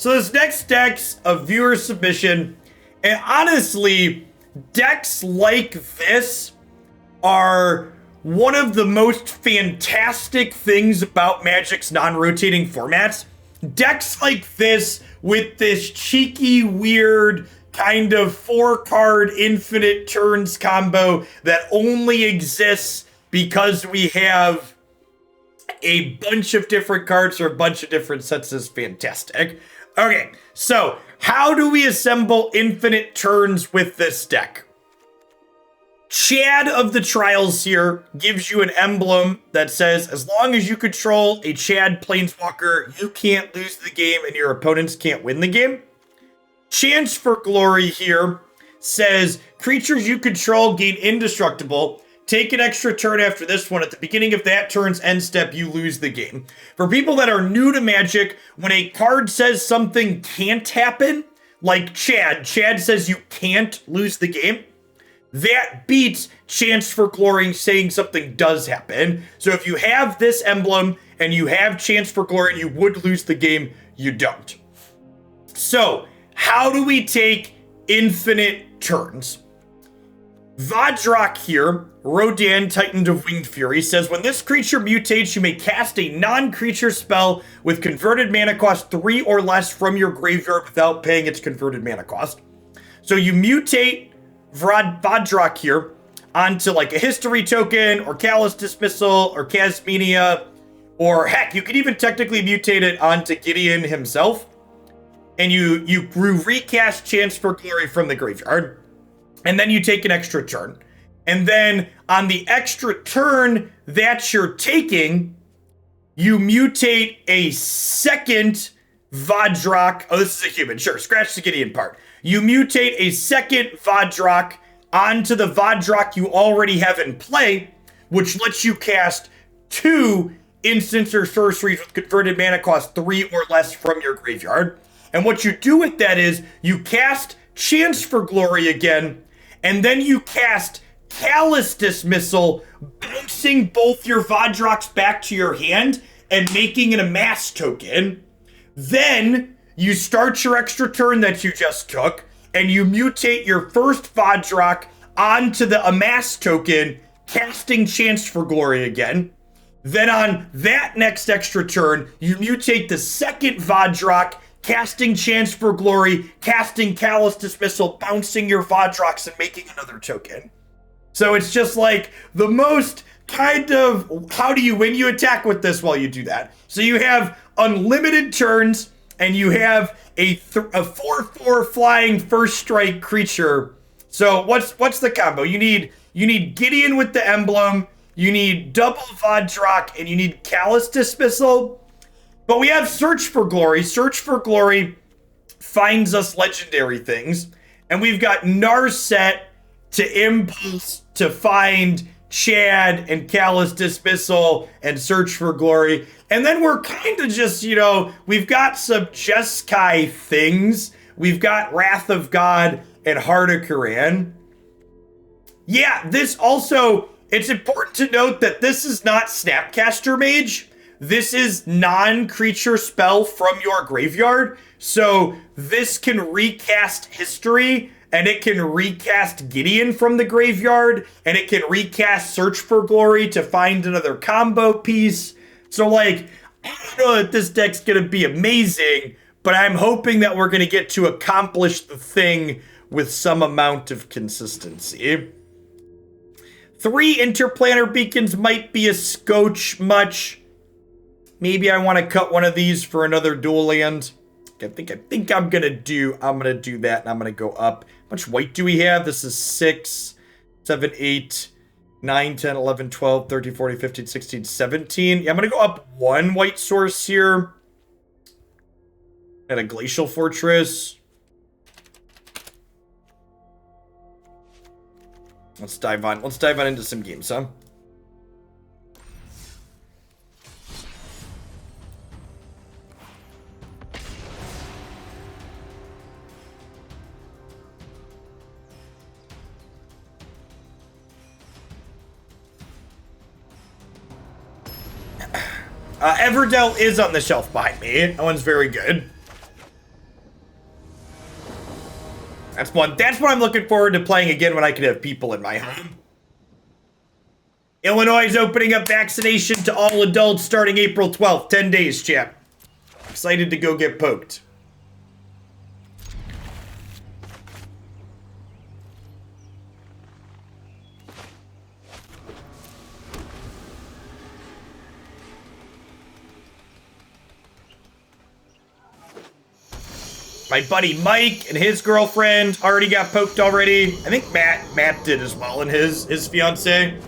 So this next deck's a viewer submission, and honestly, decks like this are one of the most fantastic things about Magic's non-rotating formats. Decks like this with this cheeky, weird, kind of 4-card infinite turns combo that only exists because we have a bunch of different cards or a bunch of different sets is fantastic. Okay, so how do we assemble infinite turns with this deck? Chad of the Trials here gives you an emblem that says, as long as you control a Chad Planeswalker, you can't lose the game and your opponents can't win the game. Chance for Glory here says, creatures you control gain indestructible. Take an extra turn after this one. At the beginning of that turn's end step, you lose the game. For people that are new to Magic, when a card says something can't happen, like Chad says you can't lose the game, that beats Chance for Glory saying something does happen. So if you have this emblem and you have Chance for Glory and you would lose the game, you don't. So how do we take infinite turns? Vadrok here, Rodan, Titan of Winged Fury, says when this creature mutates, you may cast a non-creature spell with converted mana cost 3 or less from your graveyard without paying its converted mana cost. So you mutate Vadrok here onto like a history token or Callous Dismissal or Kasmina, or heck, you could even technically mutate it onto Gideon himself. And you recast Chance for Glory from the graveyard. And then you take an extra turn. And then on the extra turn that you're taking, you mutate a second Vadrok. Oh, this is a human. Sure, scratch the Gideon part. You mutate a second Vadrok onto the Vadrok you already have in play, which lets you cast 2 instants or sorceries with converted mana cost 3 or less from your graveyard. And what you do with that is you cast Chance for Glory again, and then you cast Callous Dismissal, bouncing both your Vadroks back to your hand and making an amass token. Then you start your extra turn that you just took, and you mutate your first Vadrok onto the amass token, casting Chance for Glory again. Then on that next extra turn, you mutate the second Vadrok, casting Chance for Glory, casting Callous Dismissal, bouncing your Vadroks and making another token. So it's just like the most kind of, how do you win? You attack with this while you do that. So you have unlimited turns, and you have a 4/4 flying first strike creature. So what's the combo? You need Gideon with the emblem, you need double Vadrok, and you need Callous Dismissal. But we have Search for Glory. Search for Glory finds us legendary things. And we've got Narset to Impulse to find Chad and Callous Dismissal and Search for Glory. And then we're kind of just, we've got some Jeskai things. We've got Wrath of God and Heart of Kiran. Yeah, this also, it's important to note that this is not Snapcaster Mage. This is non-creature spell from your graveyard. So this can recast history, and it can recast Gideon from the graveyard, and it can recast Search for Glory to find another combo piece. So I don't know that this deck's gonna be amazing, but I'm hoping that we're gonna get to accomplish the thing with some amount of consistency. 3 Interplanar Beacons might be a scotch much. Maybe I want to cut one of these for another dual land. I think I'm gonna do that, and I'm gonna go up. How much white do we have? This is 6, 7, 8, 9, 10, 11, 12, 13, 14, 15, 16, 17. Yeah, I'm gonna go up 1 white source here. At a Glacial Fortress. Let's dive on into some games, huh? Everdell is on the shelf behind me. That one's very good. That's one. That's what I'm looking forward to playing again when I can have people in my home. Illinois is opening up vaccination to all adults starting April 12th. 10 days, chat. Excited to go get poked. My buddy Mike and his girlfriend already got poked already. I think Matt did as well, and his fiance.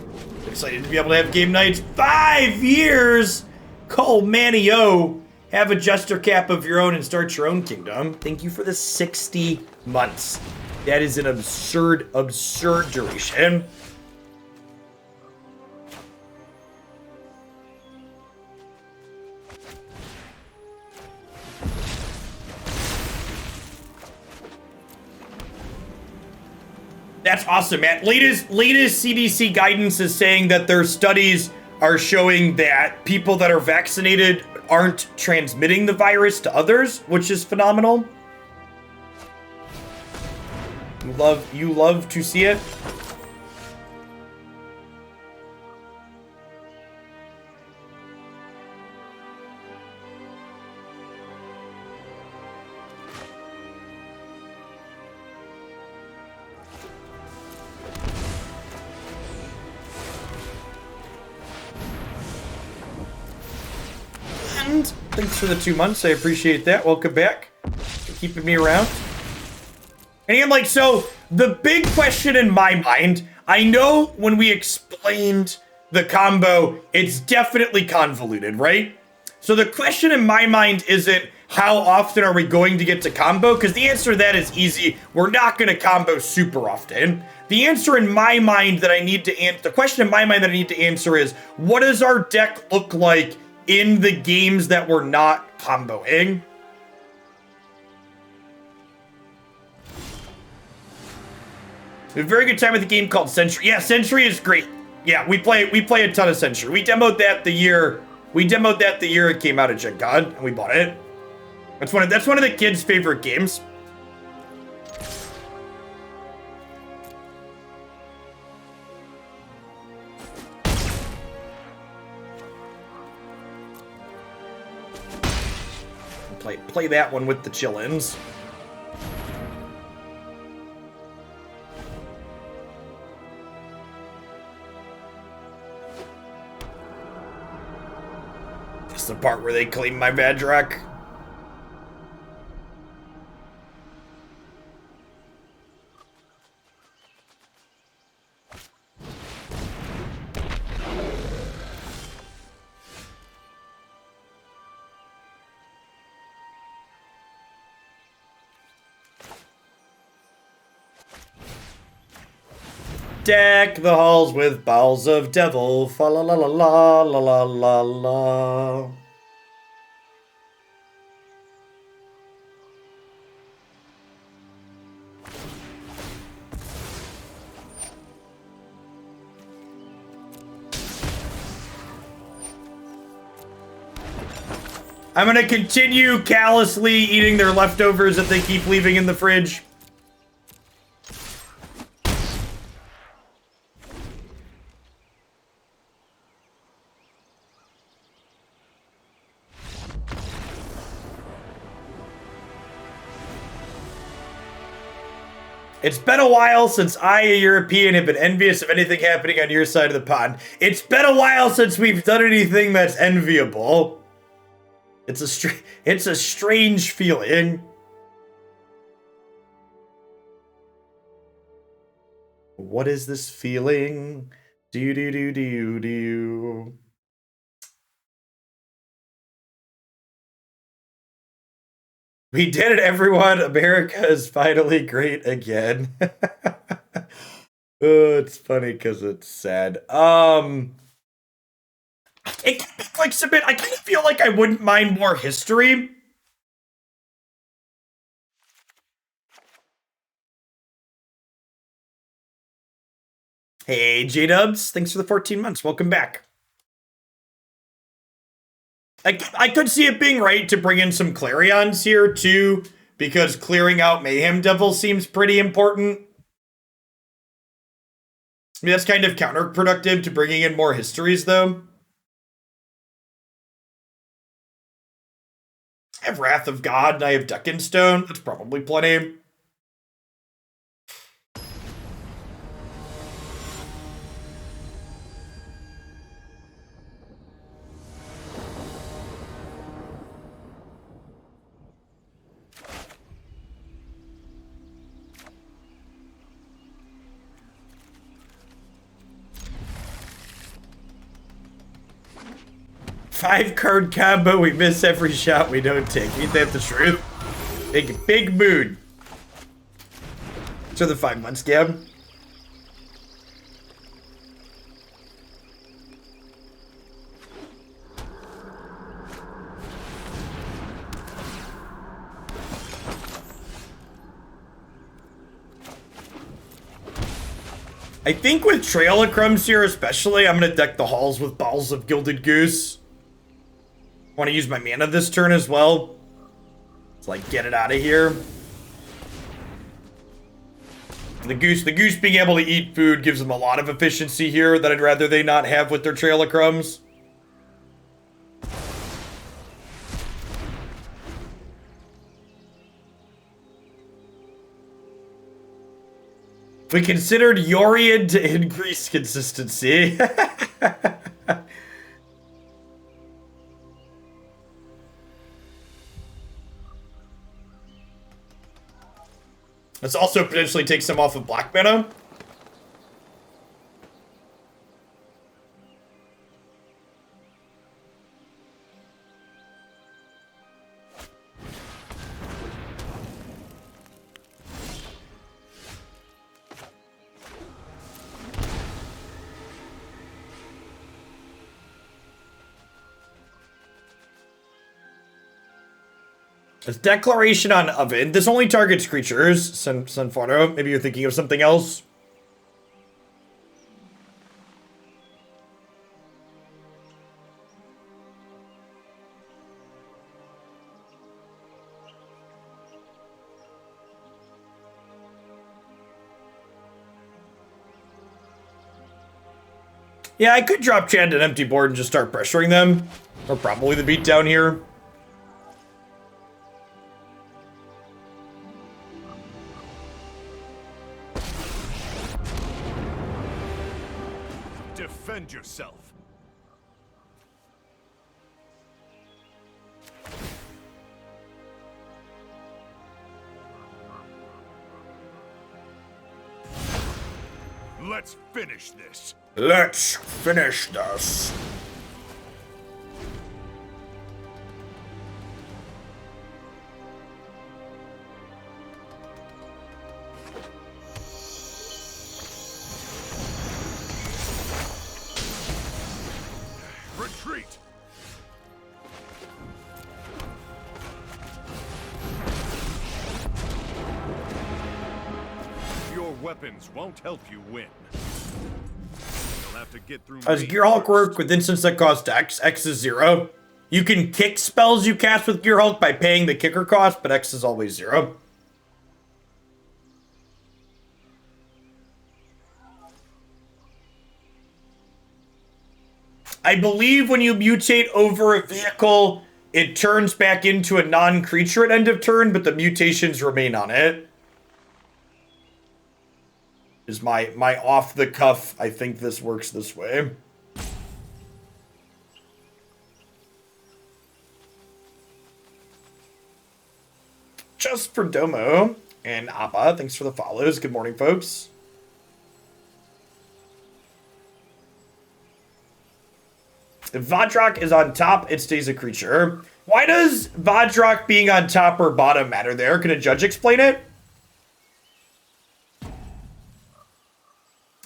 Excited to be able to have game nights. 5 years! Cole Manio. Have a Jester cap of your own and start your own kingdom. Thank you for the 60 months. That is an absurd duration. That's awesome, man. Latest CDC guidance is saying that their studies are showing that people that are vaccinated aren't transmitting the virus to others, which is phenomenal. You love to see it. Thanks for the 2 months. I appreciate that. Welcome back. For keeping me around. And again, like, so the big question in my mind, I know when we explained the combo, it's definitely convoluted, right? So the question in my mind isn't how often are we going to get to combo, because the answer to that is easy. We're not going to combo super often. The answer in my mind that I need to answer, the question in my mind that I need to answer is, what does our deck look like in the games that we're not comboing? We have a very good time with a game called Century. Yeah, Century is great. Yeah, we play a ton of Century. We demoed that the year it came out at Gen Con, and we bought it. That's one of the kids' favorite games. Play that one with the chillins. That's the part where they claim my Vadrok. Deck the halls with bowels of devil, fa la la la la la la la la. I'm gonna continue callously eating their leftovers that they keep leaving in the fridge. It's been a while since I, a European, have been envious of anything happening on your side of the pond. It's been a while since we've done anything that's enviable. It's a strange feeling. What is this feeling? Do do do do do. We did it, everyone. America is finally great again. Oh, it's funny because it's sad. It like submit. I kind of feel like I wouldn't mind more history. Hey, J-Dubs. Thanks for the 14 months. Welcome back. I could see it being right to bring in some Clarions here to because clearing out Mayhem Devil seems pretty important. I mean, that's kind of counterproductive to bringing in more histories, though. I have Wrath of God, and I have Deccanstone. That's probably plenty. Five-card combo, we miss every shot we don't take. Ain't that the truth? Big mood. So the 5 months, Gab. I think with Trail of Crumbs here especially, I'm going to deck the halls with Balls of Gilded Goose. Want to use my mana this turn as well. Let's like get it out of here. The goose being able to eat food gives them a lot of efficiency here that I'd rather they not have with their Trail of Crumbs. We considered Yorion to increase consistency. Let's also potentially take some off of black mana. It's Declaration on Oven. This only targets creatures. Sunfano, maybe you're thinking of something else. Yeah, I could drop Chad an empty board and just start pressuring them. Or probably the beatdown here. Defend yourself. Let's finish this. Let's finish this. Retreat. Your weapons won't help you win. You'll have to get through. Does Gearhulk work with instants that cost X? X is 0. You can kick spells you cast with Gearhulk by paying the kicker cost, but X is always 0. I believe when you mutate over a vehicle, it turns back into a non-creature at end of turn, but the mutations remain on it. Is my off the cuff, I think this works this way. Just for Domo and Appa, thanks for the follows. Good morning, folks. If Vadrok is on top, it stays a creature. Why does Vadrok being on top or bottom matter there? Can a judge explain it?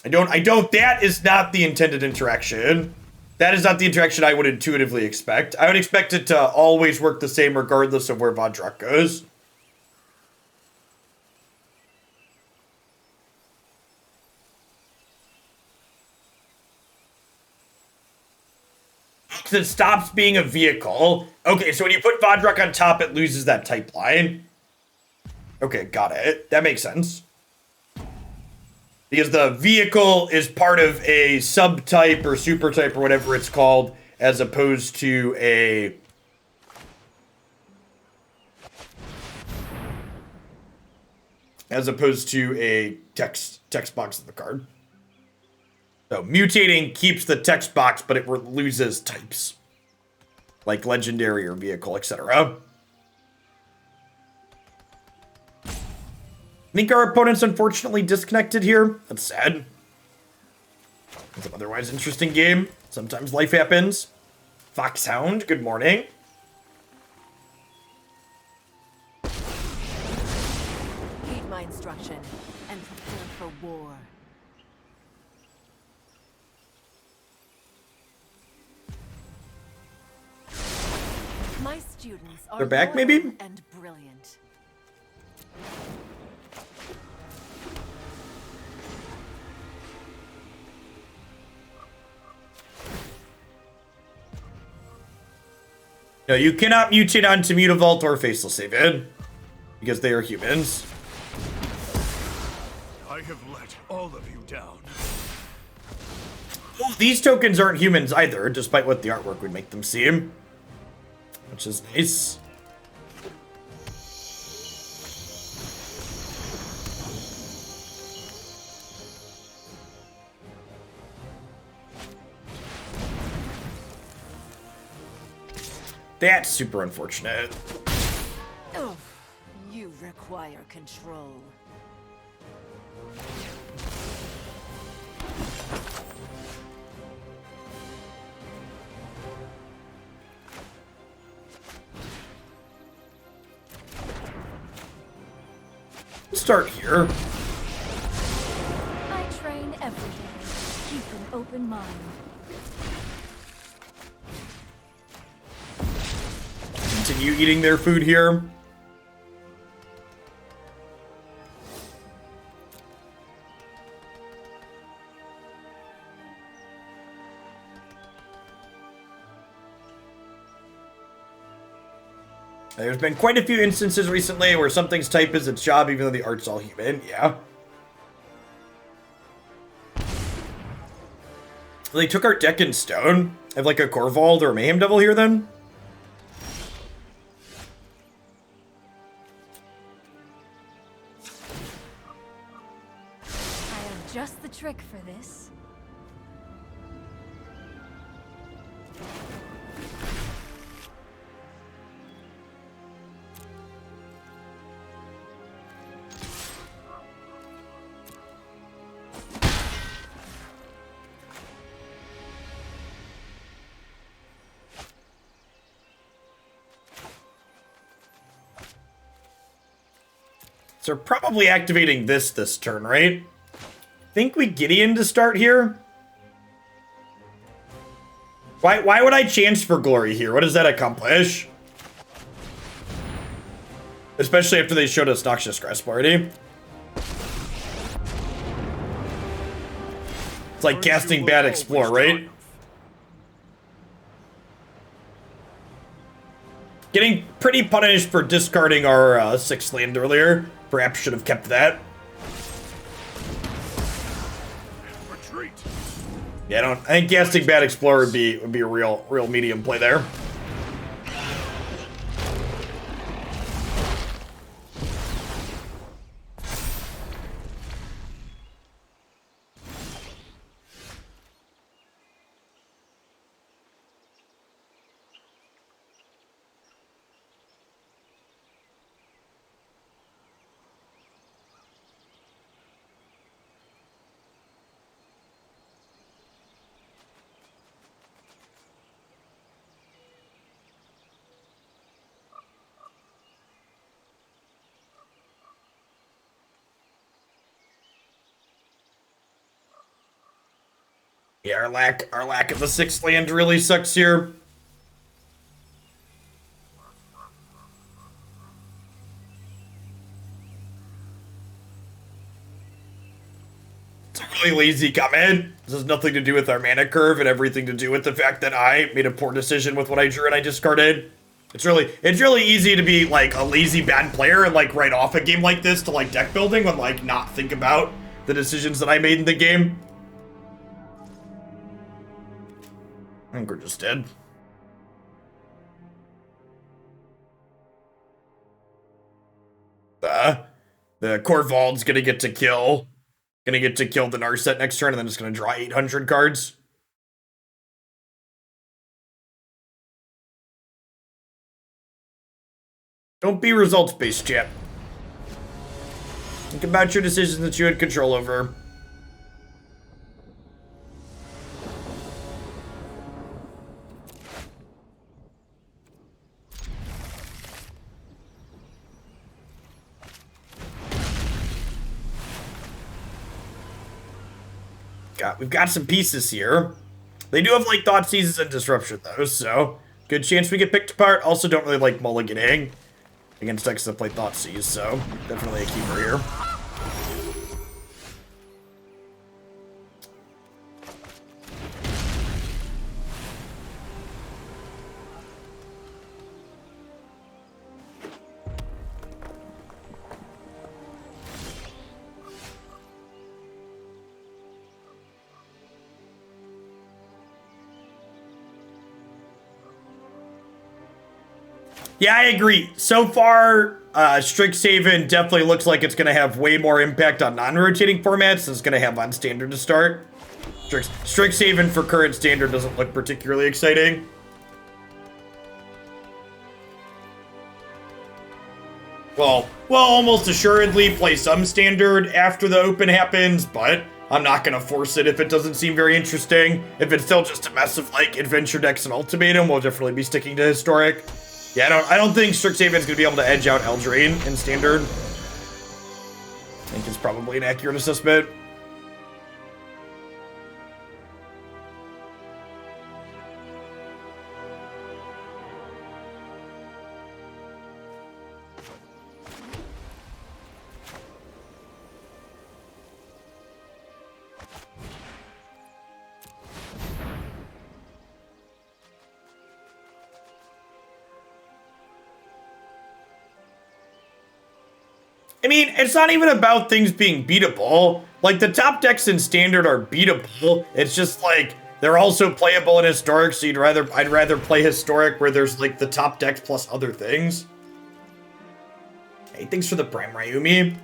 That is not the intended interaction. That is not the interaction I would intuitively expect. I would expect it to always work the same regardless of where Vadrok goes. Because it stops being a vehicle. Okay, so when you put Vadrok on top, it loses that type line. Okay, got it. That makes sense. Because the vehicle is part of a subtype or super type or whatever it's called, as opposed to a... text box of the card. So mutating keeps the text box, but it loses types. Like legendary or vehicle, etc. I think our opponent's unfortunately disconnected here. That's sad. It's an otherwise interesting game. Sometimes life happens. Foxhound, good morning. Heed my instruction and prepare for war. My students are They're back, loyal maybe? and brilliant. No, you cannot mutate onto Mutavault or Faceless Haven, because they are humans. I have let all of you down. Well, these tokens aren't humans either, despite what the artwork would make them seem. Which is nice. That's super unfortunate. Oh, you require control. Start here. I train every day. Keep an open mind. Continue eating their food here. There's been quite a few instances recently where something's type is its job even though the art's all human, yeah. They took our deck in stone. Have like a Corvold or a Mayhem Devil here then? I have just the trick for this. So we're probably activating this turn, right? Think we Gideon to start here? Why would I chance for glory here? What does that accomplish? Especially after they showed us Noxious Grasp already. It's like casting Bad Explore, right? Getting pretty punished for discarding our 6th land earlier. Perhaps should have kept that. Retreat. Yeah, I think casting Bad Explorer would be a real medium play there. Yeah, our lack of the 6th land really sucks here. It's a really lazy comment. This has nothing to do with our mana curve and everything to do with the fact that I made a poor decision with what I drew and I discarded. It's really easy to be like a lazy bad player and like write off a game like this to like deck building and like not think about the decisions that I made in the game. I think we're just dead. The Corvald's gonna get to kill the Narset next turn, and then it's gonna draw 800 cards. Don't be results-based, chat. Think about your decisions that you had control over. We've got some pieces here. They do have like Thought Seizes and Disruption though, so good chance we get picked apart. Also don't really like mulliganing against decks that play Thought Seize, so definitely a keeper here. Yeah, I agree. So far, Strixhaven definitely looks like it's going to have way more impact on non-rotating formats than it's going to have on Standard to start. Strixhaven for current Standard doesn't look particularly exciting. Well, almost assuredly play some Standard after the Open happens, but I'm not going to force it if it doesn't seem very interesting. If it's still just a mess of, like, Adventure decks and Ultimatum, we'll definitely be sticking to Historic. Yeah, I don't think Strixhaven's going to be able to edge out Eldraine in Standard. I think it's probably an accurate assessment. I mean, it's not even about things being beatable. Like, the top decks in Standard are beatable. It's just, like, they're also playable in Historic, so I'd rather play Historic where there's, like, the top decks plus other things. Hey, thanks for the Prime, Ryumi.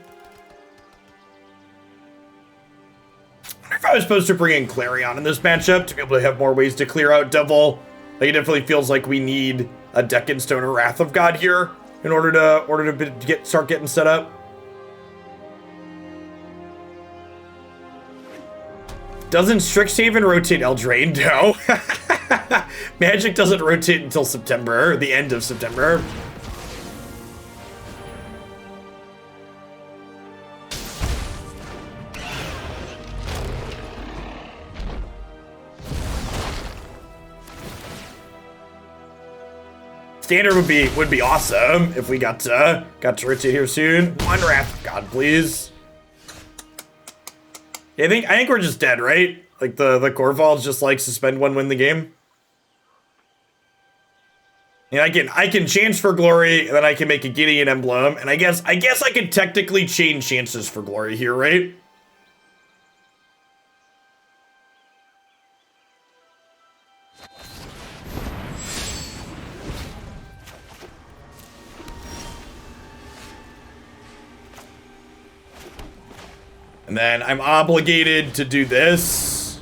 I wonder if I was supposed to bring in Clarion in this matchup to be able to have more ways to clear out Devil. Like, it definitely feels like we need a Deck in Stone or Wrath of God here in order to start getting set up. Doesn't Strixhaven rotate Eldraine? No. Magic doesn't rotate until September, the end of September. Standard would be awesome if we got to rotate here soon. One Wrath of God, please. Yeah, I think we're just dead, right? Like the Corvalds just like suspend one, win the game. Yeah, I can chance for glory, and then I can make a Gideon emblem, and I guess I could technically chain chances for glory here, right? And then I'm obligated to do this.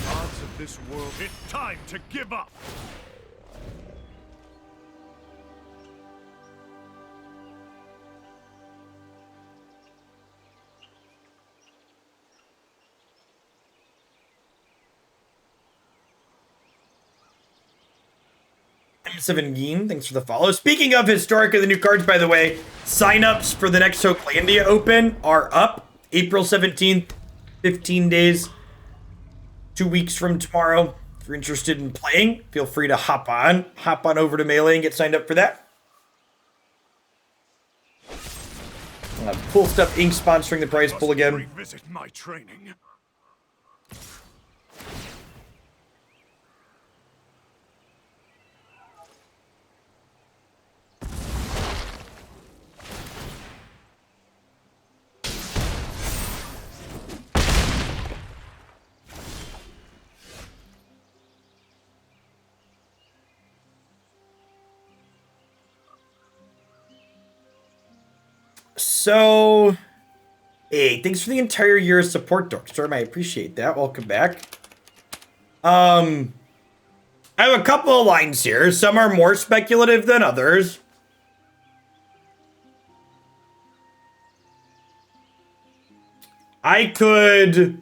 Gods of this world, it's time to give up. M7 thanks for the follow. Speaking of Historic and the new cards, by the way, signups for the next Hooklandia Open are up. April 17th, 15 days, 2 weeks from tomorrow. If you're interested in playing, feel free to hop on over to Melee and get signed up for that. Cool Stuff Inc. sponsoring the prize pool again. Revisit my training. So, hey, thanks for the entire year of support, Dorkstorm. I appreciate that. Welcome back. I have a couple of lines here. Some are more speculative than others. I could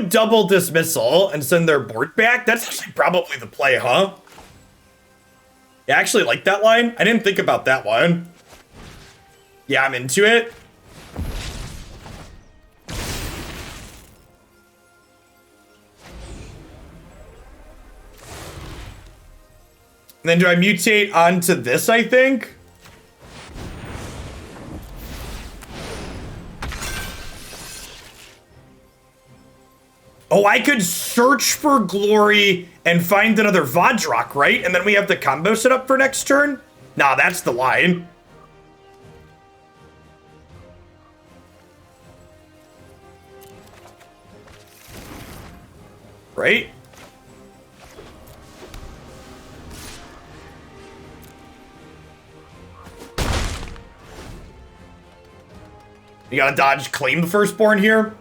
double dismissal and send their board back. That's actually probably the play, huh? I actually like that line. I didn't think about that one. Yeah, I'm into it. And then do I mutate onto this, I think? Oh, I could search for glory and find another Vadrok, right? And then we have the combo set up for next turn? Nah, that's the line. Right? You gotta dodge claim the firstborn here.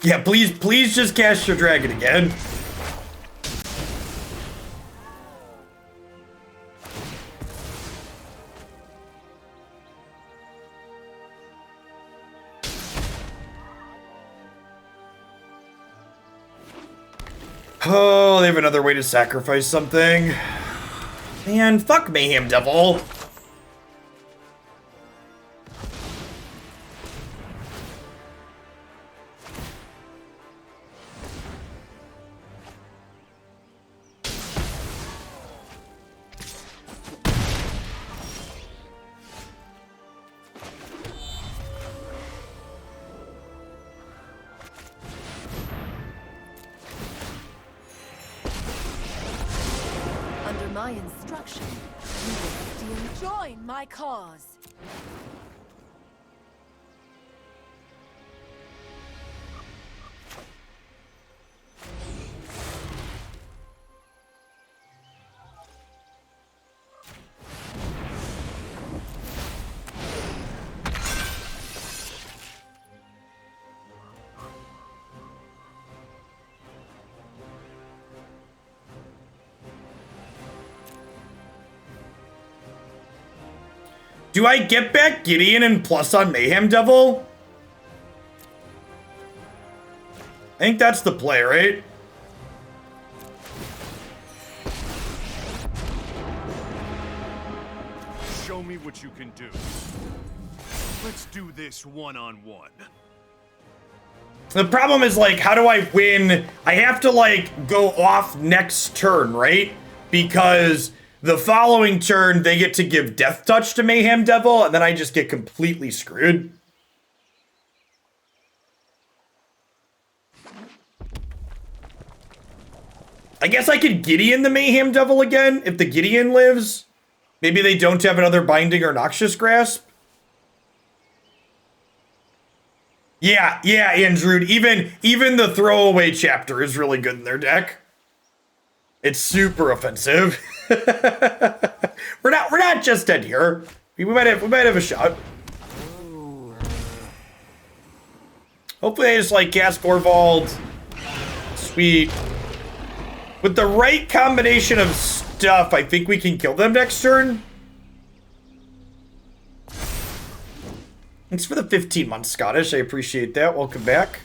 Yeah, please just cast your dragon again. Oh, they have another way to sacrifice something. Man, fuck Mayhem Devil. My instruction, you will still join my cause. Do I get back Gideon and plus on Mayhem Devil? I think that's the play, right? Show me what you can do. Let's do this one-on-one. The problem is, like, how do I win? I have to, like, go off next turn, right? Because the following turn, they get to give Death Touch to Mayhem Devil, and then I just get completely screwed. I guess I could Gideon the Mayhem Devil again, if the Gideon lives. Maybe they don't have another Binding or Noxious Grasp. Yeah, Andrew. Even the throwaway chapter is really good in their deck. It's super offensive. we're not just dead here. We might have a shot. Hopefully I just like cast Gorvald. Sweet. With the right combination of stuff, I think we can kill them next turn. Thanks for the 15 months, Scottish. I appreciate that. Welcome back.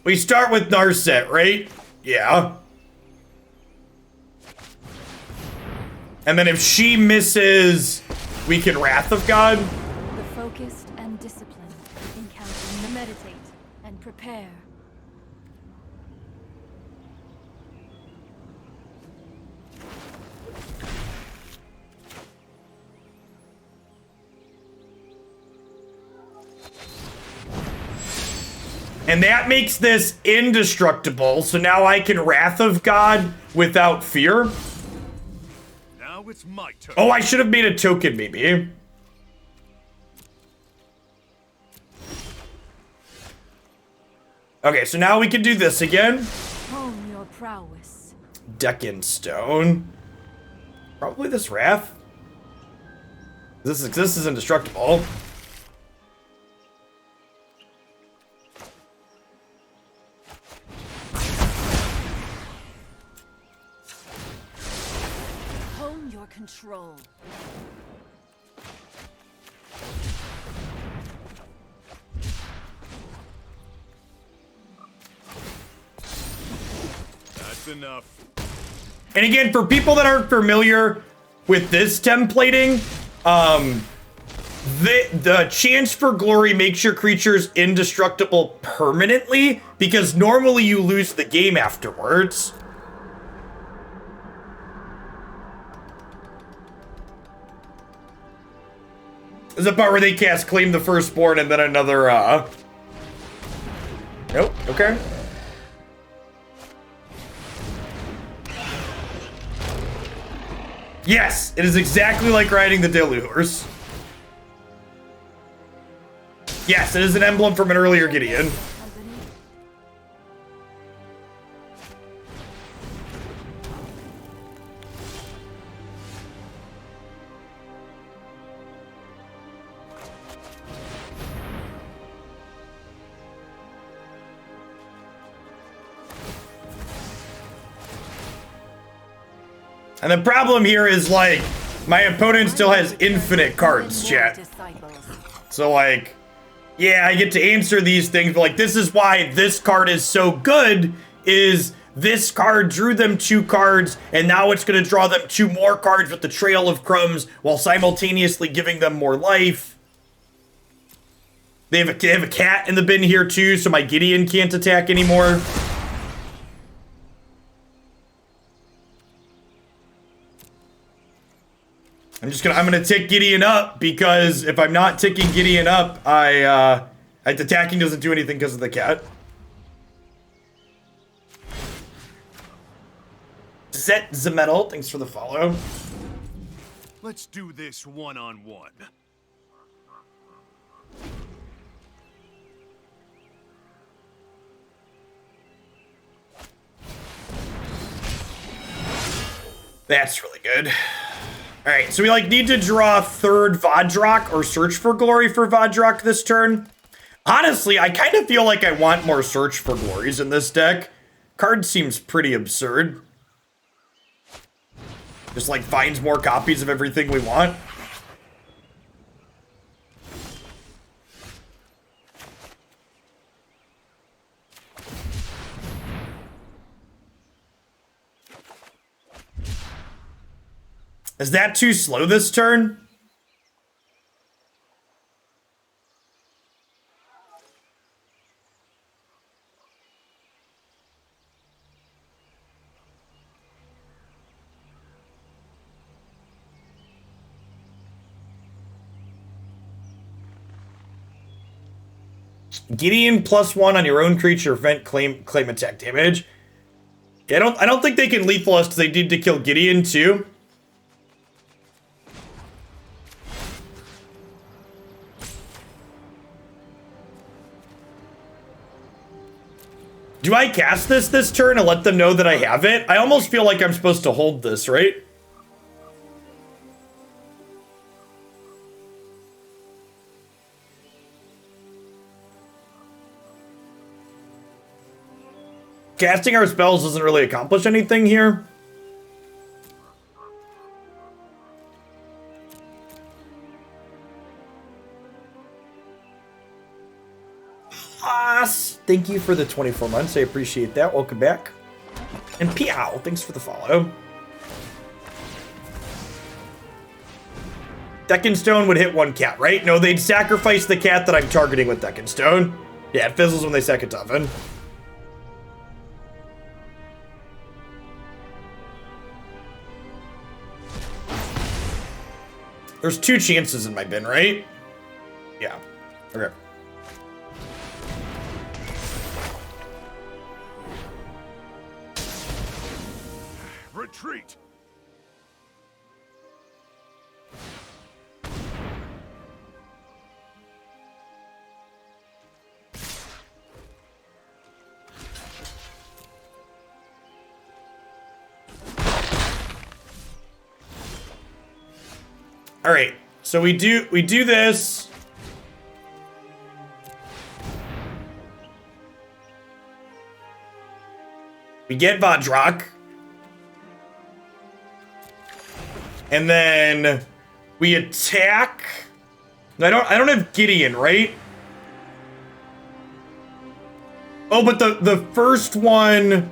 We start with Narset, right? Yeah. And then if she misses, we can Wrath of God. The focused and disciplined encountering the meditate. and prepare. And that makes this indestructible, so now I can Wrath of God without fear. Now it's my turn. Oh, I should have made a token, maybe. Okay, so now we can do this again. Hone your prowess. Deccan Stone. Probably this Wrath. This is indestructible. Hone your control. That's enough. And again, for people that aren't familiar with this templating, the chance for glory makes your creatures indestructible permanently, because normally you lose the game afterwards. There's a part where they cast Claim the Firstborn and then another, Nope, okay. Yes, it is exactly like riding the Delugers. Yes, it is an emblem from an earlier Gideon. And the problem here is, like, my opponent still has infinite cards, chat. So, like, yeah, I get to answer these things, but, like, this is why this card is so good, is this card drew them 2 cards, and now it's going to draw them 2 more cards with the Trail of Crumbs, while simultaneously giving them more life. They have a cat in the bin here, too, so my Gideon can't attack anymore. I'm gonna tick Gideon up, because if I'm not ticking Gideon up, attacking doesn't do anything because of the cat. Zet Zemetal, thanks for the follow. Let's do this one-on-one. That's really good. Alright, so we need to draw 3rd Vadrok or search for glory for Vadrok this turn. Honestly, I kind of feel like I want more search for glories in this deck. Card seems pretty absurd. Just finds more copies of everything we want. Is that too slow this turn? Gideon +1 on your own creature, event, claim attack damage. Yeah, I don't think they can lethal us because they need to kill Gideon too. Do I cast this turn and let them know that I have it? I almost feel like I'm supposed to hold this, right? Casting our spells doesn't really accomplish anything here. Thank you for the 24 months. I appreciate that. Welcome back. And Piao, thanks for the follow. Deccan Stone would hit 1 cat, right? No, they'd sacrifice the cat that I'm targeting with Deccan Stone. Yeah, it fizzles when they Sacred Foundry. There's 2 chances in my bin, right? Yeah. Okay. Retreat. All right, so we do this. We get Vadrok, and then we attack. I don't have Gideon, right? Oh, but the first one.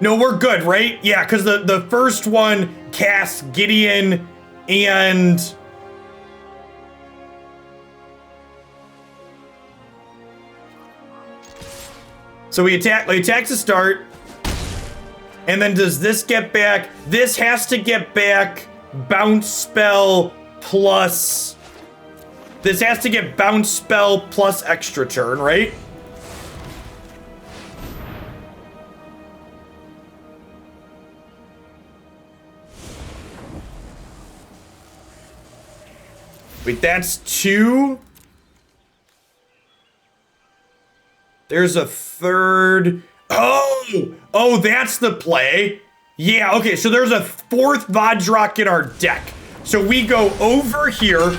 No, we're good, right? Yeah, because the first one casts Gideon and... So we attack to start. And then does this get back? This has to get back bounce spell plus... This has to get bounce spell plus extra turn, right? Wait, that's 2? There's a third. Oh, that's the play. Yeah, okay, so there's a 4th Vadrok in our deck. So we go over here,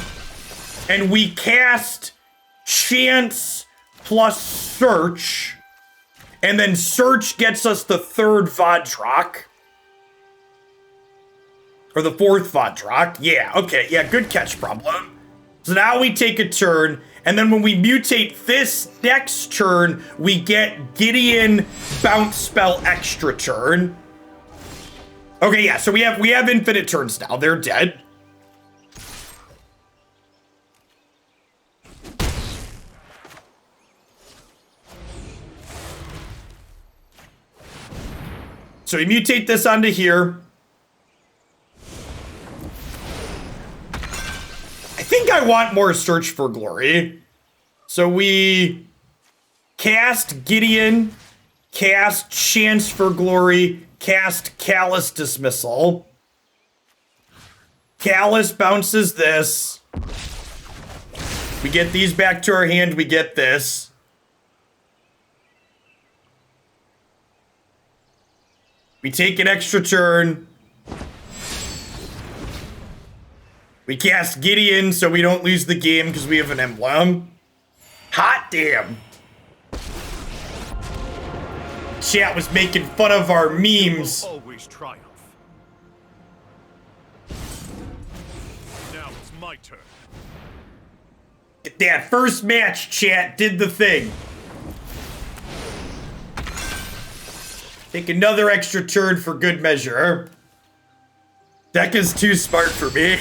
and we cast Chance plus Search, and then Search gets us the 3rd Vadrok. Or the 4th Vadrok. Yeah, okay, yeah, good catch, problem. So now we take a turn, and then when we mutate this next turn, we get Gideon bounce spell extra turn. Okay, yeah, so we have infinite turns now. They're dead. So we mutate this onto here. I think I want more Search for Glory. So we cast Gideon, cast Chance for Glory, cast Callous Dismissal. Callous bounces this. We get these back to our hand, we get this. We take an extra turn. We cast Gideon so we don't lose the game because we have an emblem. Hot damn. Chat was making fun of our memes. Always triumph. Now it's my turn. That first match, chat, did the thing. Take another extra turn for good measure. Deck is too smart for me.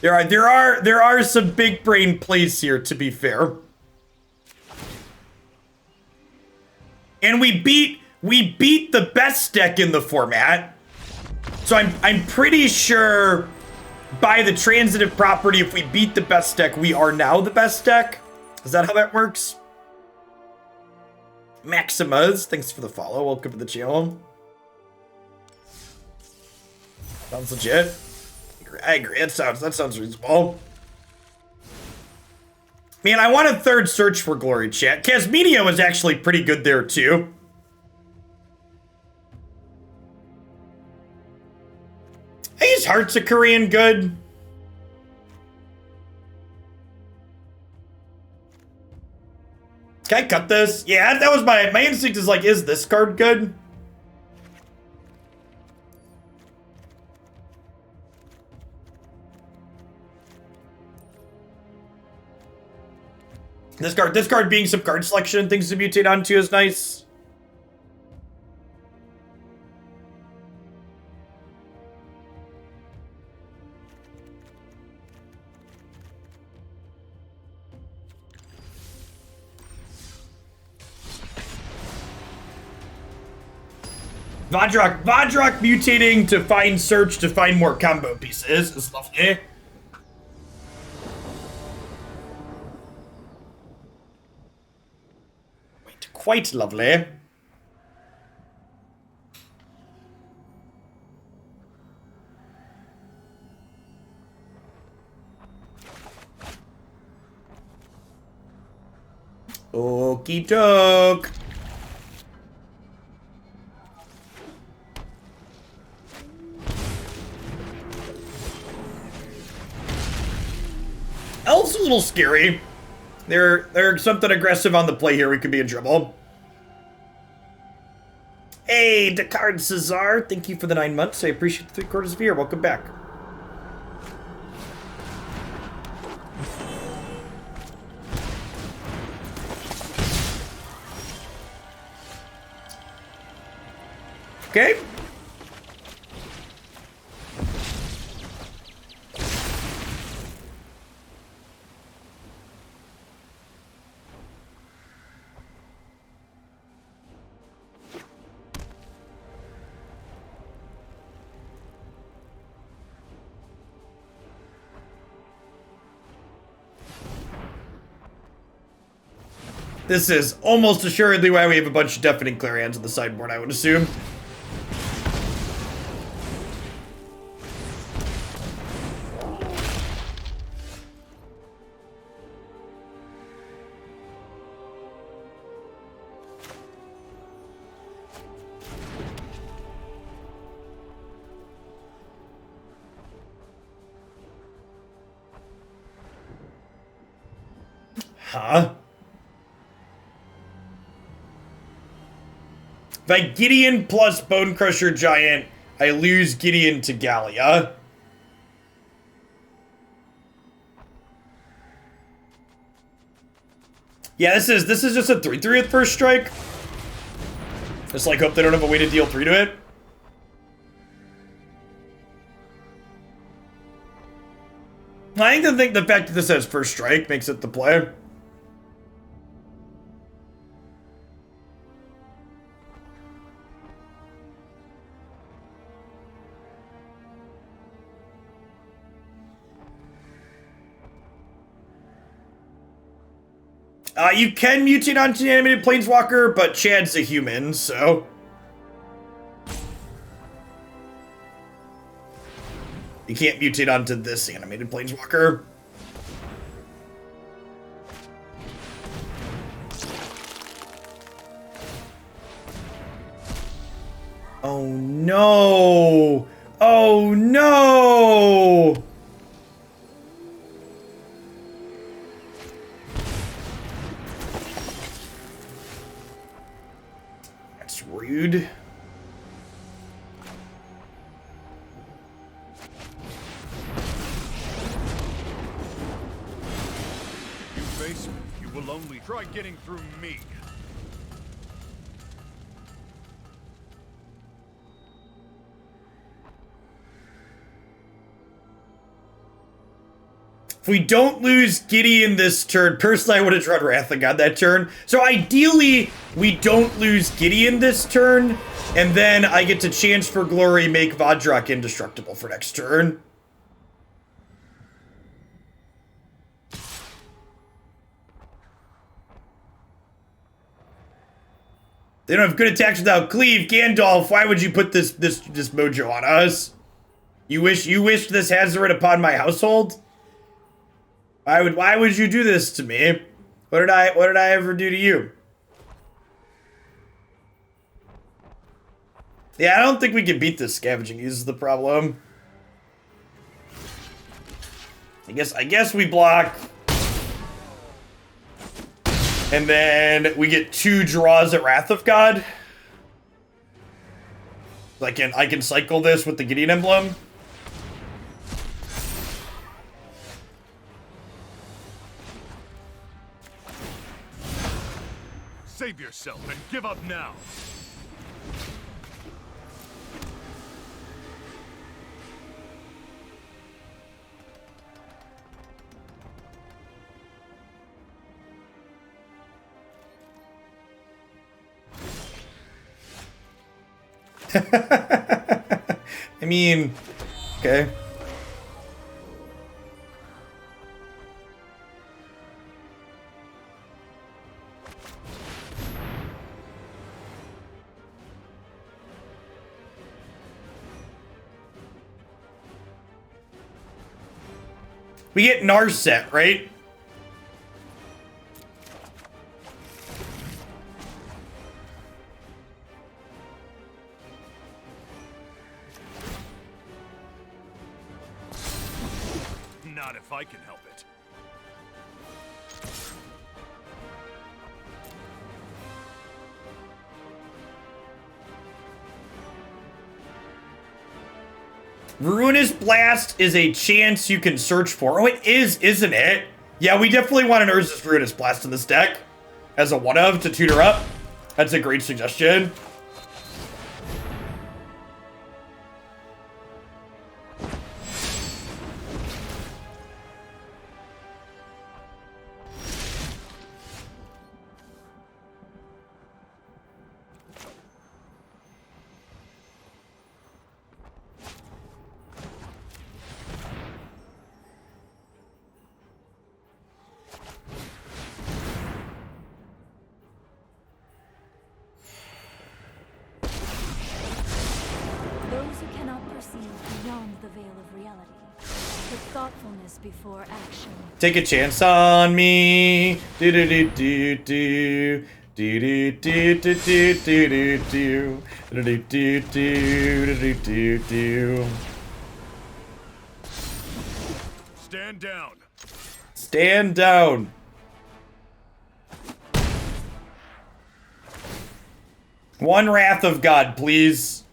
There are some big brain plays here, to be fair. And we beat the best deck in the format. So I'm pretty sure by the transitive property, if we beat the best deck, we are now the best deck. Is that how that works? Maximas, thanks for the follow. Welcome to the channel. Sounds legit. I agree. That sounds reasonable. Man, I want a 3rd Search for Glory, chat. Kasmina was actually pretty good there too. Is Hearts of Korean good? Can I cut this? Yeah, that was my instinct is like, is this card good? This card being some card selection and things to mutate onto is nice. Vadrok mutating to find search to find more combo pieces is lovely. Quite lovely. Okie doke. Elf's a little scary. They're something aggressive on the play here. We could be in trouble. Hey, Descartes Cesar, thank you for the 9 months. I appreciate the 3/4 of a year. Welcome back. Okay. This is almost assuredly why we have a bunch of Deafening Clarions on the sideboard, I would assume. Huh? If I Gideon plus Bone Crusher Giant, I lose Gideon to Gallia. Yeah, this is just a 3/3 at first strike. Just like hope they don't have a way to deal 3 to it. I think the fact that this has first strike makes it the play. You can mutate onto an animated planeswalker, but Chad's a human, so... You can't mutate onto this animated planeswalker. Oh no! Oh no! Rude. You face me, you will only try getting through me. If we don't lose Gideon this turn, personally I would have drawn Wrath of God that turn. So ideally, we don't lose Gideon this turn, and then I get to Chance for Glory, make Vadrok indestructible for next turn. They don't have good attacks without cleave. Gandalf, why would you put this mojo on us? You wish this Hazoret upon my household? Why would you do this to me? What did I ever do to you? Yeah, I don't think we can beat this scavenging use is the problem. I guess we block. And then we get 2 draws at Wrath of God. I can cycle this with the Gideon emblem. Save yourself and give up now. I mean, okay. We get Narset, right? Not if I can help it. Ruinous Blast is a chance you can search for. Oh, it is, isn't it? Yeah, we definitely want an Urza's Ruinous Blast in this deck as a one-of to tutor up. That's a great suggestion. Before action. Take a chance on me. Do do do do do. Do do do do do do do do do do do do do. Stand down. Stand down. One Wrath of God, please.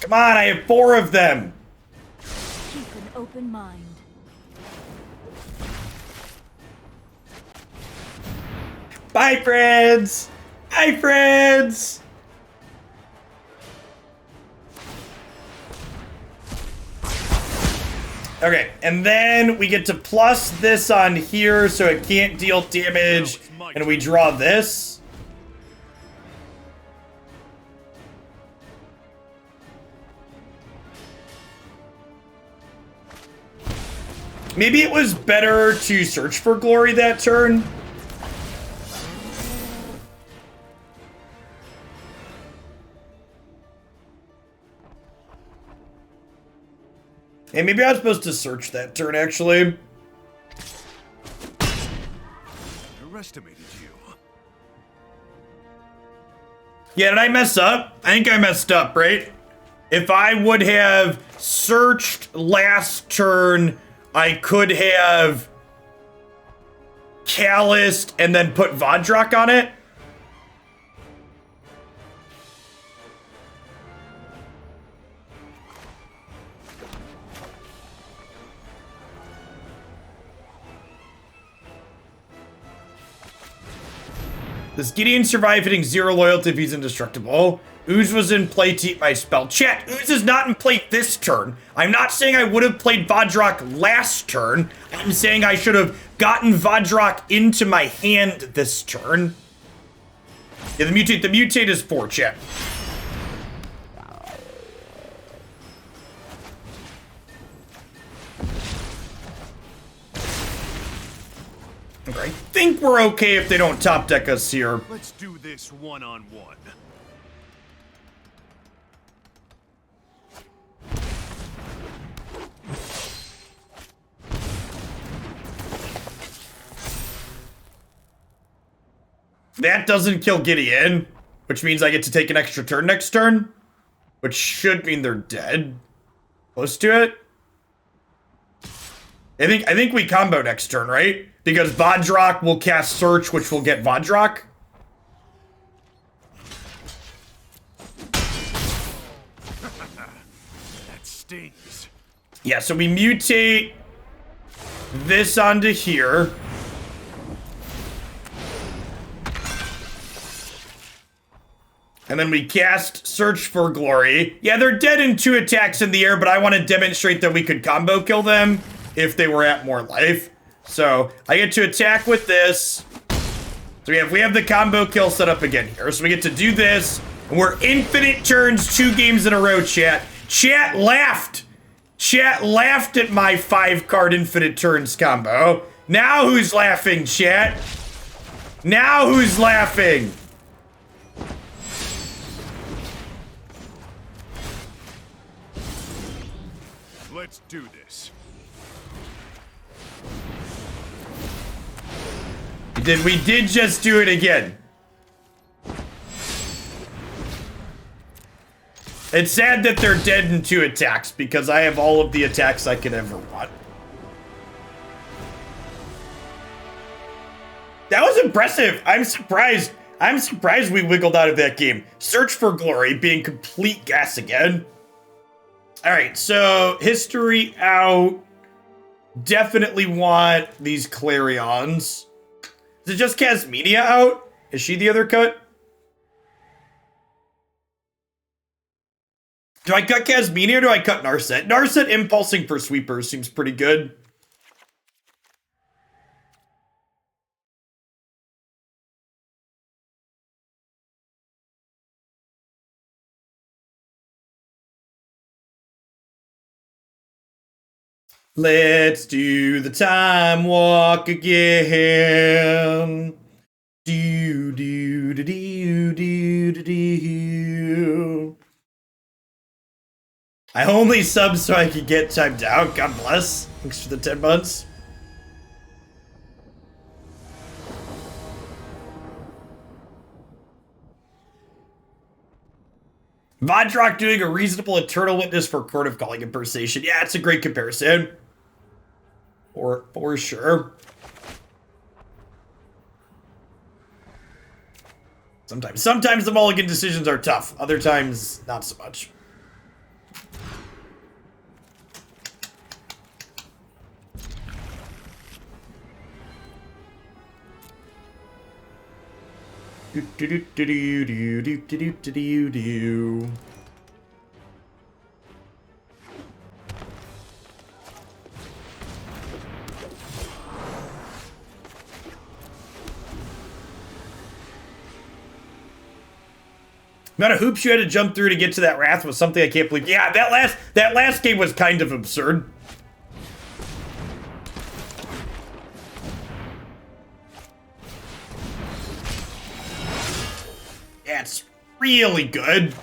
Come on, I have 4 of them. Keep an open mind. Bye, friends. Bye, friends. Okay, and then we get to plus this on here so it can't deal damage, and we draw this. Maybe it was better to search for glory that turn. Hey, maybe I was supposed to search that turn, actually. Underestimated you. Yeah, did I mess up? I think I messed up, right? If I would have searched last turn, I could have calloused and then put Vadrok on it. Does Gideon survive hitting 0 loyalty if he's indestructible? Urza was in play to eat my spell. Chat, Urza is not in play this turn. I'm not saying I would have played Vadrok last turn. I'm saying I should have gotten Vadrok into my hand this turn. Yeah, the mutate is 4, chat. Okay, I think we're okay if they don't top deck us here. Let's do this one-on-one. That doesn't kill Gideon, which means I get to take an extra turn next turn, which should mean they're dead. Close to it. I think we combo next turn, right? Because Vadrok will cast Search, which will get Vadrok. That stings. Yeah, so we mutate this onto here. And then we cast Search for Glory. Yeah, they're dead in 2 attacks in the air, but I want to demonstrate that we could combo kill them if they were at more life. So I get to attack with this. So we have the combo kill set up again here. So we get to do this. And we're infinite turns 2 games in a row, chat. Chat laughed. Chat laughed at my 5-card infinite turns combo. Now who's laughing, chat? Now who's laughing? Let's do this. We did just do it again. It's sad that they're dead in 2 attacks because I have all of the attacks I could ever want. That was impressive. I'm surprised. I'm surprised we wiggled out of that game. Search for Glory being complete gas again. All right, so history out. Definitely want these Clarions. Is it just Kasmina out? Is she the other cut? Do I cut Kasmina or do I cut Narset? Narset impulsing for sweepers seems pretty good. Let's do the time walk again. Do do do do do do do. I only subbed so I could get timed out. God bless. Thanks for the 10 months. Vadrok doing a reasonable eternal witness for Court of Calling impersonation. Yeah, it's a great comparison. For sure. Sometimes the mulligan decisions are tough. Other times, not so much. Do do do do do do do do do do. Amount of hoops you had to jump through to get to that wrath was something I can't believe. Yeah, that last game was kind of absurd. Yeah, it's really good.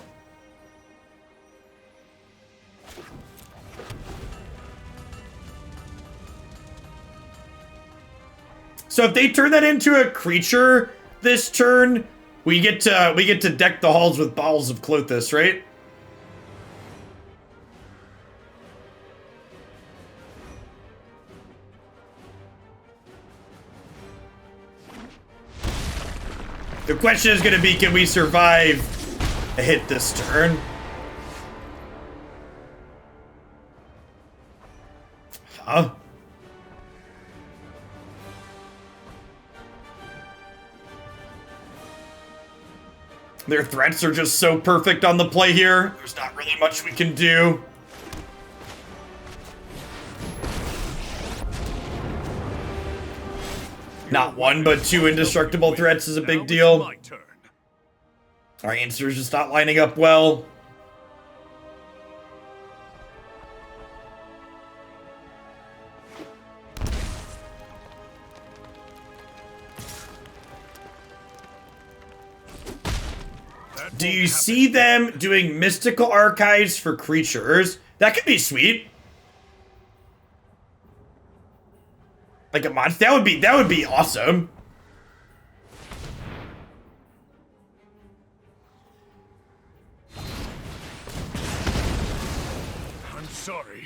So if they turn that into a creature this turn, we get to deck the halls with Bowels of Clothis, right? The question is going to be, can we survive a hit this turn? Huh? Their threats are just so perfect on the play here. There's not really much we can do. Not one, but 2 indestructible threats is a big deal. Our answer's just not lining up well. Do you see them doing mystical archives for creatures? That could be sweet. Like a monster. That would be awesome. I'm sorry.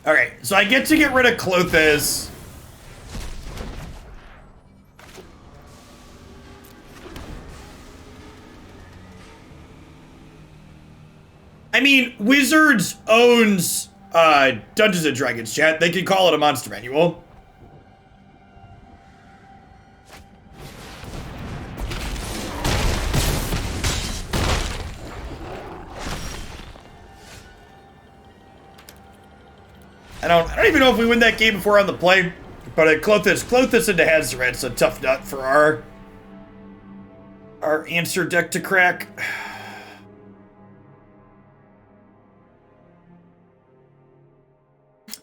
Okay, so I get to get rid of Clothis. I mean, Wizards owns Dungeons and Dragons, chat. They can call it a monster manual. I don't even know if we win that game before on the play, but Clothis into Hazoret's a tough nut for our answer deck to crack.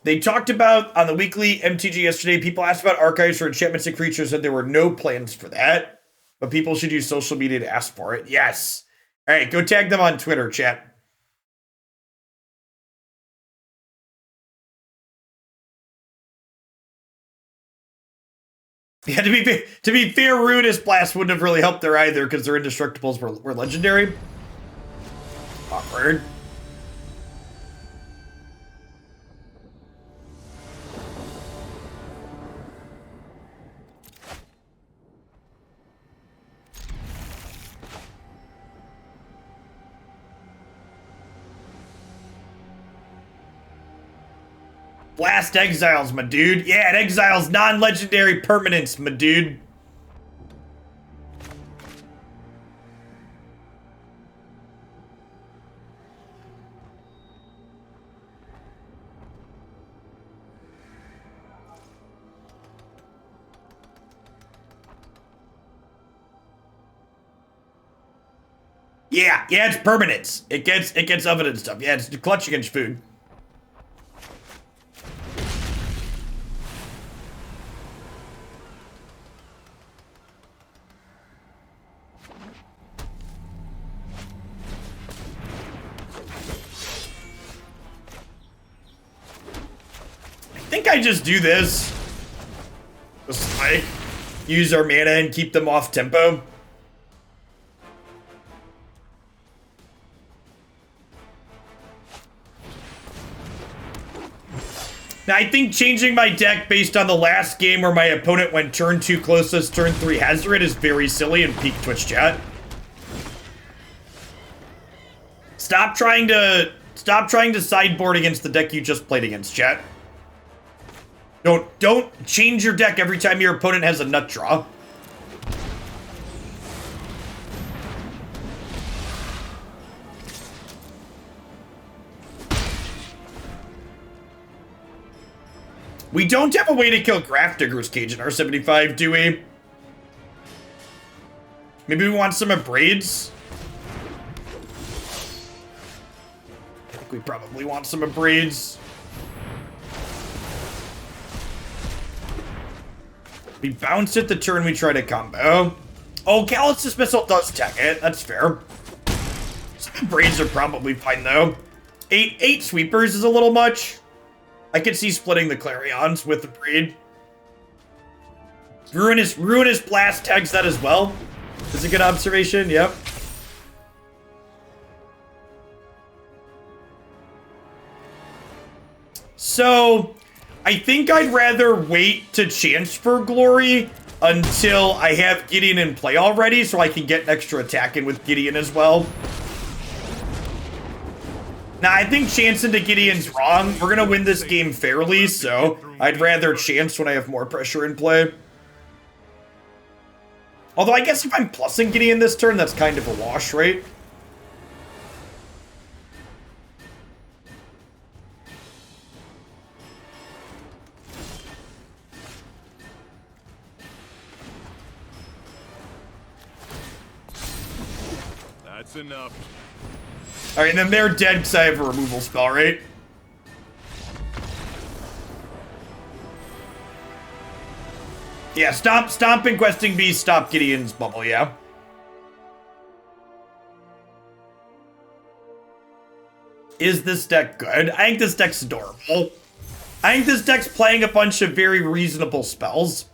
They talked about on the weekly MTG yesterday, people asked about archives for enchantments and creatures, and there were no plans for that, but people should use social media to ask for it. Yes. All right, go tag them on Twitter, chat. Yeah, to be fair, Ruinous Blast wouldn't have really helped there either because their indestructibles were legendary. Awkward. Blast Exiles, my dude. Yeah, it exiles non-legendary permanents, my dude. Yeah, it's permanents. It gets oven and stuff. Yeah, it's clutch against food. I just do this. Just like use our mana and keep them off tempo. Now I think changing my deck based on the last game where my opponent went turn 2 closest, turn 3 Hazoret is very silly in peak Twitch chat. Stop trying to sideboard against the deck you just played against, chat. Don't change your deck every time your opponent has a nut draw. We don't have a way to kill Grafdigger's Cage in R75, do we? Maybe we want some Abrades? I think we probably want some Abrades. We bounce it the turn we try to combo. Oh, Callous Dismissal does tech it. That's fair. Some Braids are probably fine, though. Eight Sweepers is a little much. I could see splitting the Clarions with the Braid. Ruinous Blast tags that as well. That's a good observation, yep. So I think I'd rather wait to chance for Glory until I have Gideon in play already so I can get an extra attack in with Gideon as well. Now, I think chancing to Gideon's wrong. We're going to win this game fairly, so I'd rather chance when I have more pressure in play. Although, I guess if I'm plussing Gideon this turn, that's kind of a wash, right? That's enough. Alright, and then they're dead because I have a removal spell, right? Yeah, Stomping Questing Beast, stop Gideon's bubble, yeah. Is this deck good? I think this deck's adorable. I think this deck's playing a bunch of very reasonable spells.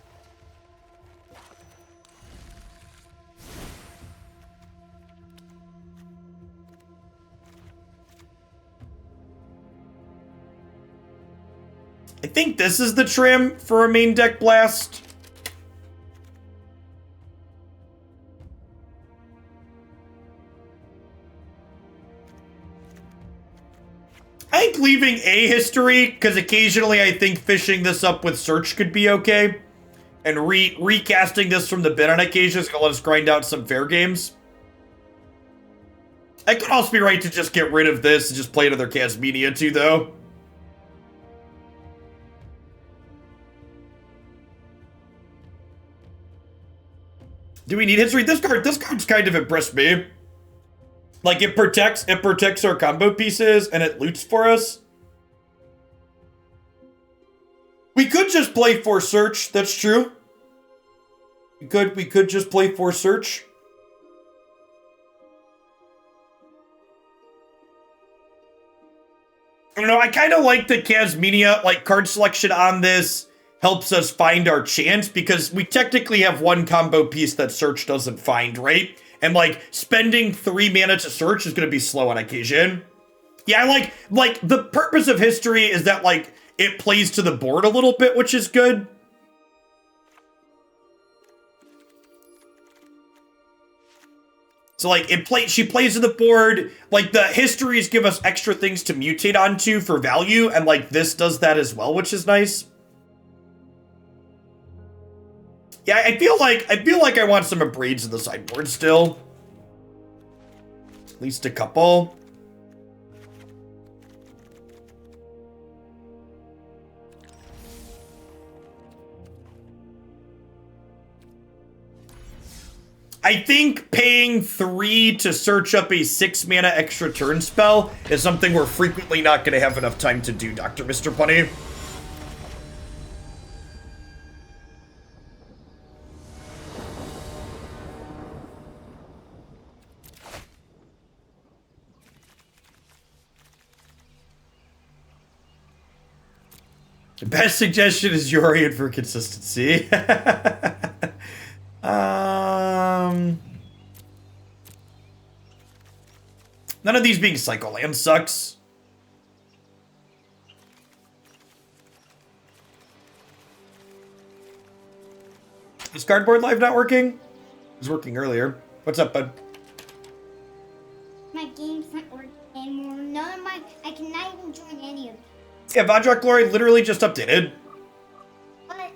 I think this is the trim for a main deck blast. I think leaving a history, because occasionally I think fishing this up with search could be okay. And recasting this from the bin on occasion is going to let us grind out some fair games. I could also be right to just get rid of this and just play another Kasmina too, though. Do we need history? This card's kind of impressed me. Like, it protects our combo pieces and it loots for us. We could just play for search, that's true. We could just play for search. I don't know, I kind of like the Kasmina, like, card selection on this helps us find our chance, because we technically have one combo piece that search doesn't find, right? And, like, spending 3 mana to search is going to be slow on occasion. Yeah, like, the purpose of history is that, like, it plays to the board a little bit, which is good. So, like, she plays to the board. Like, the histories give us extra things to mutate onto for value, and, like, this does that as well, which is nice. Yeah, I feel like I want some Abrades in the sideboard still. At least a couple. I think paying 3 to search up a 6 mana extra turn spell is something we're frequently not going to have enough time to do, Dr. Mr. Bunny. The best suggestion is Yorian for consistency. None of these being Cycle Land sucks. Is Cardboard Live not working? It was working earlier. What's up, bud? My game's not working anymore. None of I cannot even join any of them. Yeah, Vadrok Glory literally just updated. What?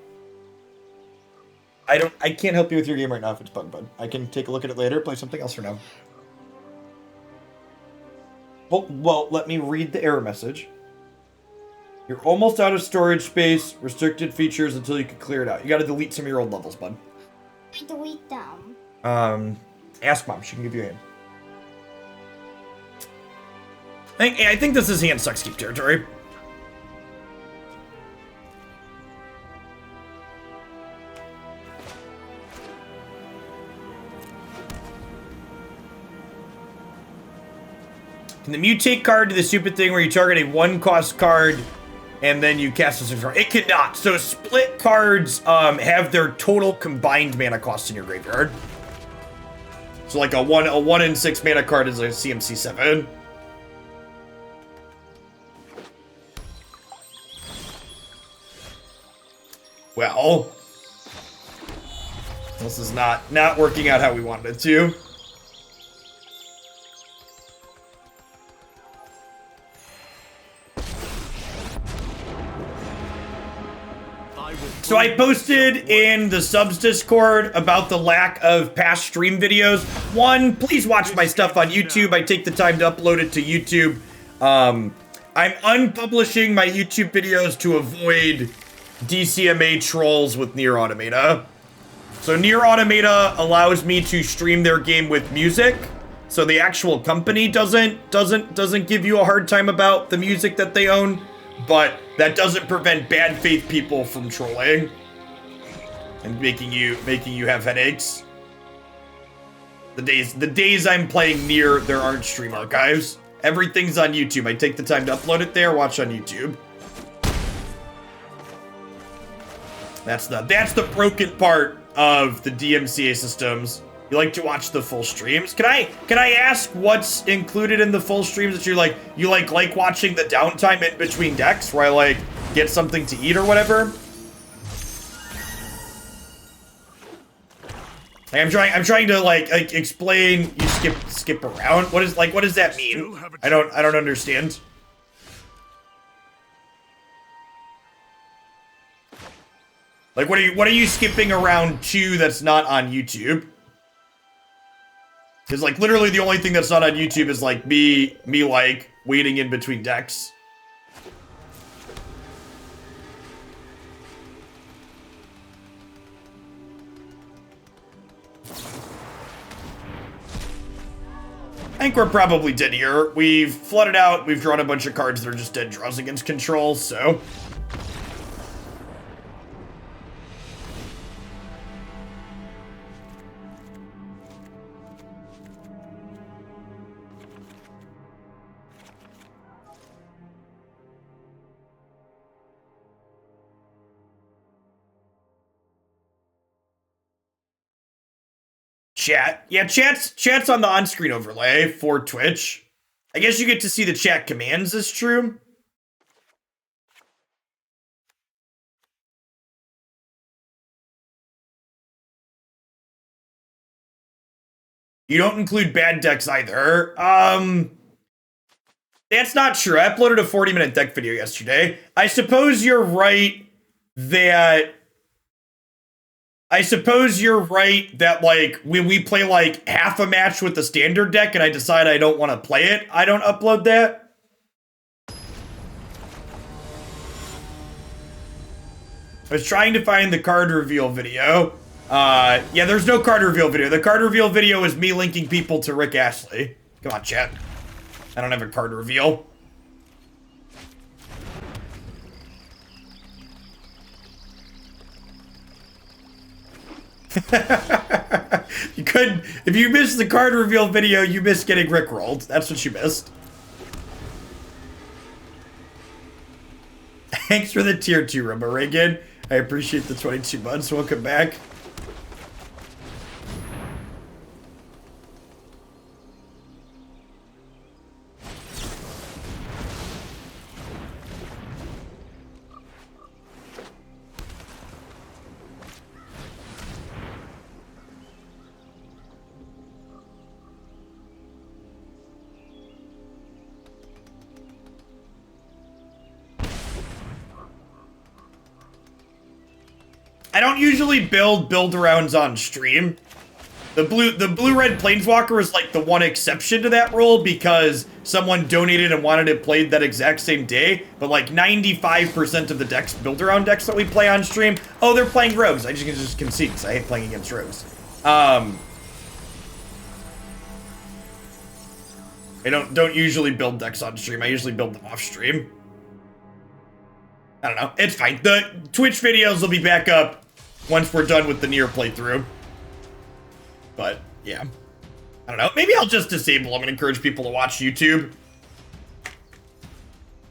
I can't help you with your game right now if it's bugged, bud. I can take a look at it later, play something else for now. Well, let me read the error message. You're almost out of storage space, restricted features until you can clear it out. You gotta delete some of your old levels, bud. I delete them. Ask Mom, she can give you a hand. I think this is hand sucks keep territory. Can the mutate card do the stupid thing where you target a 1-cost card and then you cast a 6 card? It cannot. So split cards have their total combined mana cost in your graveyard. So like a 1 and 6 mana card is a CMC 7. Well, this is not working out how we wanted it to. So I posted in the subs Discord about the lack of past stream videos. One, please watch my stuff on YouTube. I take the time to upload it to YouTube. I'm unpublishing my YouTube videos to avoid DCMA trolls with Nier Automata. So Nier Automata allows me to stream their game with music. So the actual company doesn't give you a hard time about the music that they own. But that doesn't prevent bad faith people from trolling and making you have headaches. The days I'm playing Nier, there aren't stream archives. Everything's on YouTube. I take the time to upload it there, watch on YouTube. That's the broken part of the DMCA systems. You like to watch the full streams. Can I ask what's included in the full streams that you like watching the downtime in between decks where I like get something to eat or whatever? I'm trying to like explain. You skip around. What does that mean? I don't understand. Like, what are you skipping around to that's not on YouTube? Because, like, literally the only thing that's not on YouTube is, like, me, like, waiting in between decks. I think we're probably dead here. We've flooded out, we've drawn a bunch of cards that are just dead draws against control, so... Chat. Yeah, chat's on the on-screen overlay for Twitch. I guess you get to see the chat commands is true. You don't include bad decks either. That's not true. I uploaded a 40-minute deck video yesterday. I suppose you're right that... like, when we play, like, half a match with the standard deck and I decide I don't want to play it, I don't upload that. I was trying to find the card reveal video. Yeah, there's no card reveal video. The card reveal video is me linking people to Rick Astley. Come on, chat. I don't have a card reveal. You couldn't, if you missed the card reveal video, you missed getting rickrolled. That's what you missed. Thanks for the tier 2, Rumba Reagan. I appreciate the 22 months. Welcome back. I don't usually build build-arounds on stream. The blue-red Planeswalker is like the one exception to that rule because someone donated and wanted it played that exact same day. But like 95% of the decks, build-around decks that we play on stream, oh, they're playing rogues. I just concede because I hate playing against rogues. I don't usually build decks on stream. I usually build them off stream. I don't know. It's fine. The Twitch videos will be back up once we're done with the Nier playthrough. But, yeah. I don't know. Maybe I'll just disable them and encourage people to watch YouTube.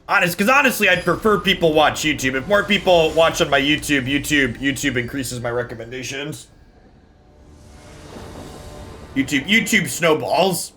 Because honestly, I'd prefer people watch YouTube. If more people watch on my YouTube increases my recommendations. YouTube snowballs.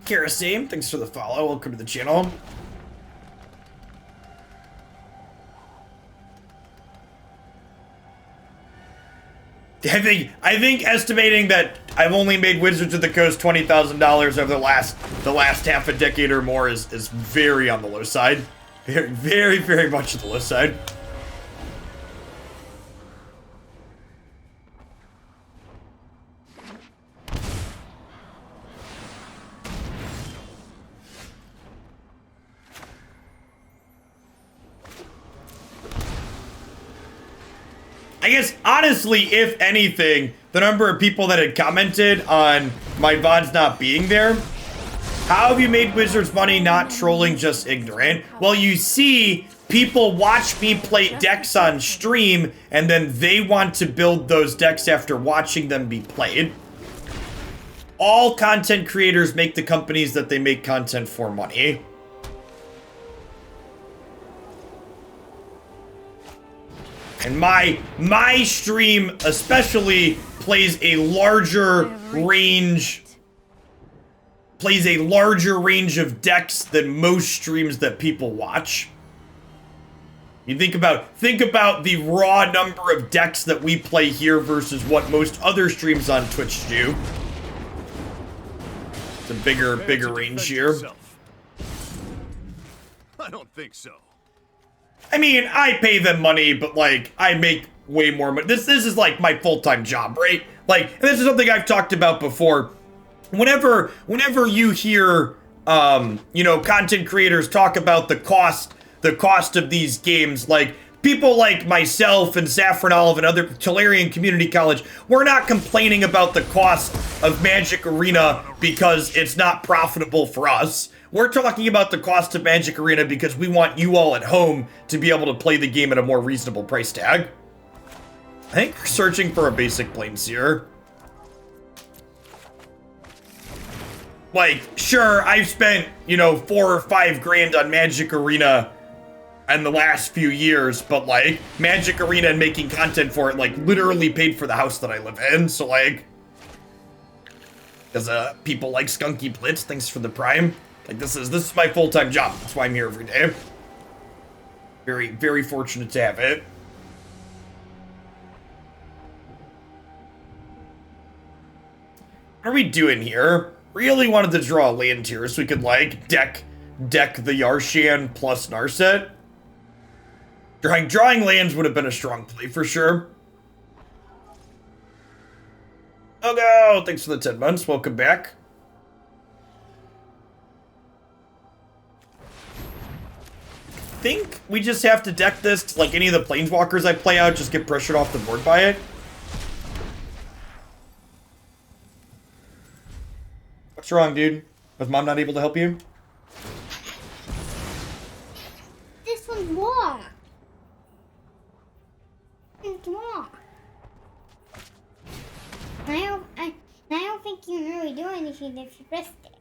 Kerosene, thanks for the follow. Welcome to the channel. I think estimating that I've only made Wizards of the Coast $20,000 over the last half a decade or more is very on the low side. Very, very much on the low side. I guess, honestly, if anything, the number of people that had commented on my VODs not being there, how have you made Wizards money not trolling, just ignorant? Well, you see, people watch me play decks on stream, and then they want to build those decks after watching them be played. All content creators make the companies that they make content for money. And my stream especially plays a larger range of decks than most streams that people watch. You think about the raw number of decks that we play here versus what most other streams on Twitch do. It's a bigger range here. I don't think so. I mean, I pay them money, but like I make way more money. This is like my full-time job, right? Like, and this is something I've talked about before. Whenever you hear you know, content creators talk about the cost of these games, like people like myself and Saffron Olive and other Tolarian Community College, we're not complaining about the cost of Magic Arena because it's not profitable for us. We're talking about the cost of Magic Arena because we want you all at home to be able to play the game at a more reasonable price tag. I think we're searching for a basic Planeseer. Like, sure, I've spent, you know, $4 or $5 grand on Magic Arena in the last few years, but like, Magic Arena and making content for it, like, literally paid for the house that I live in, so like, because people like Skunky Blitz, thanks for the Prime. Like, this is my full-time job. That's why I'm here every day. Very, very fortunate to have it. What are we doing here? Really wanted to draw a land here so we could, like, deck the Yarshan plus Narset. Drawing lands would have been a strong play for sure. Oh no! Thanks for the 10 months. Welcome back. I think we just have to deck this like any of the planeswalkers I play out, just get pressured off the board by it. What's wrong, dude? Was mom not able to help you? This one's wrong. It's wrong. I don't think you can really do anything if you pressed it.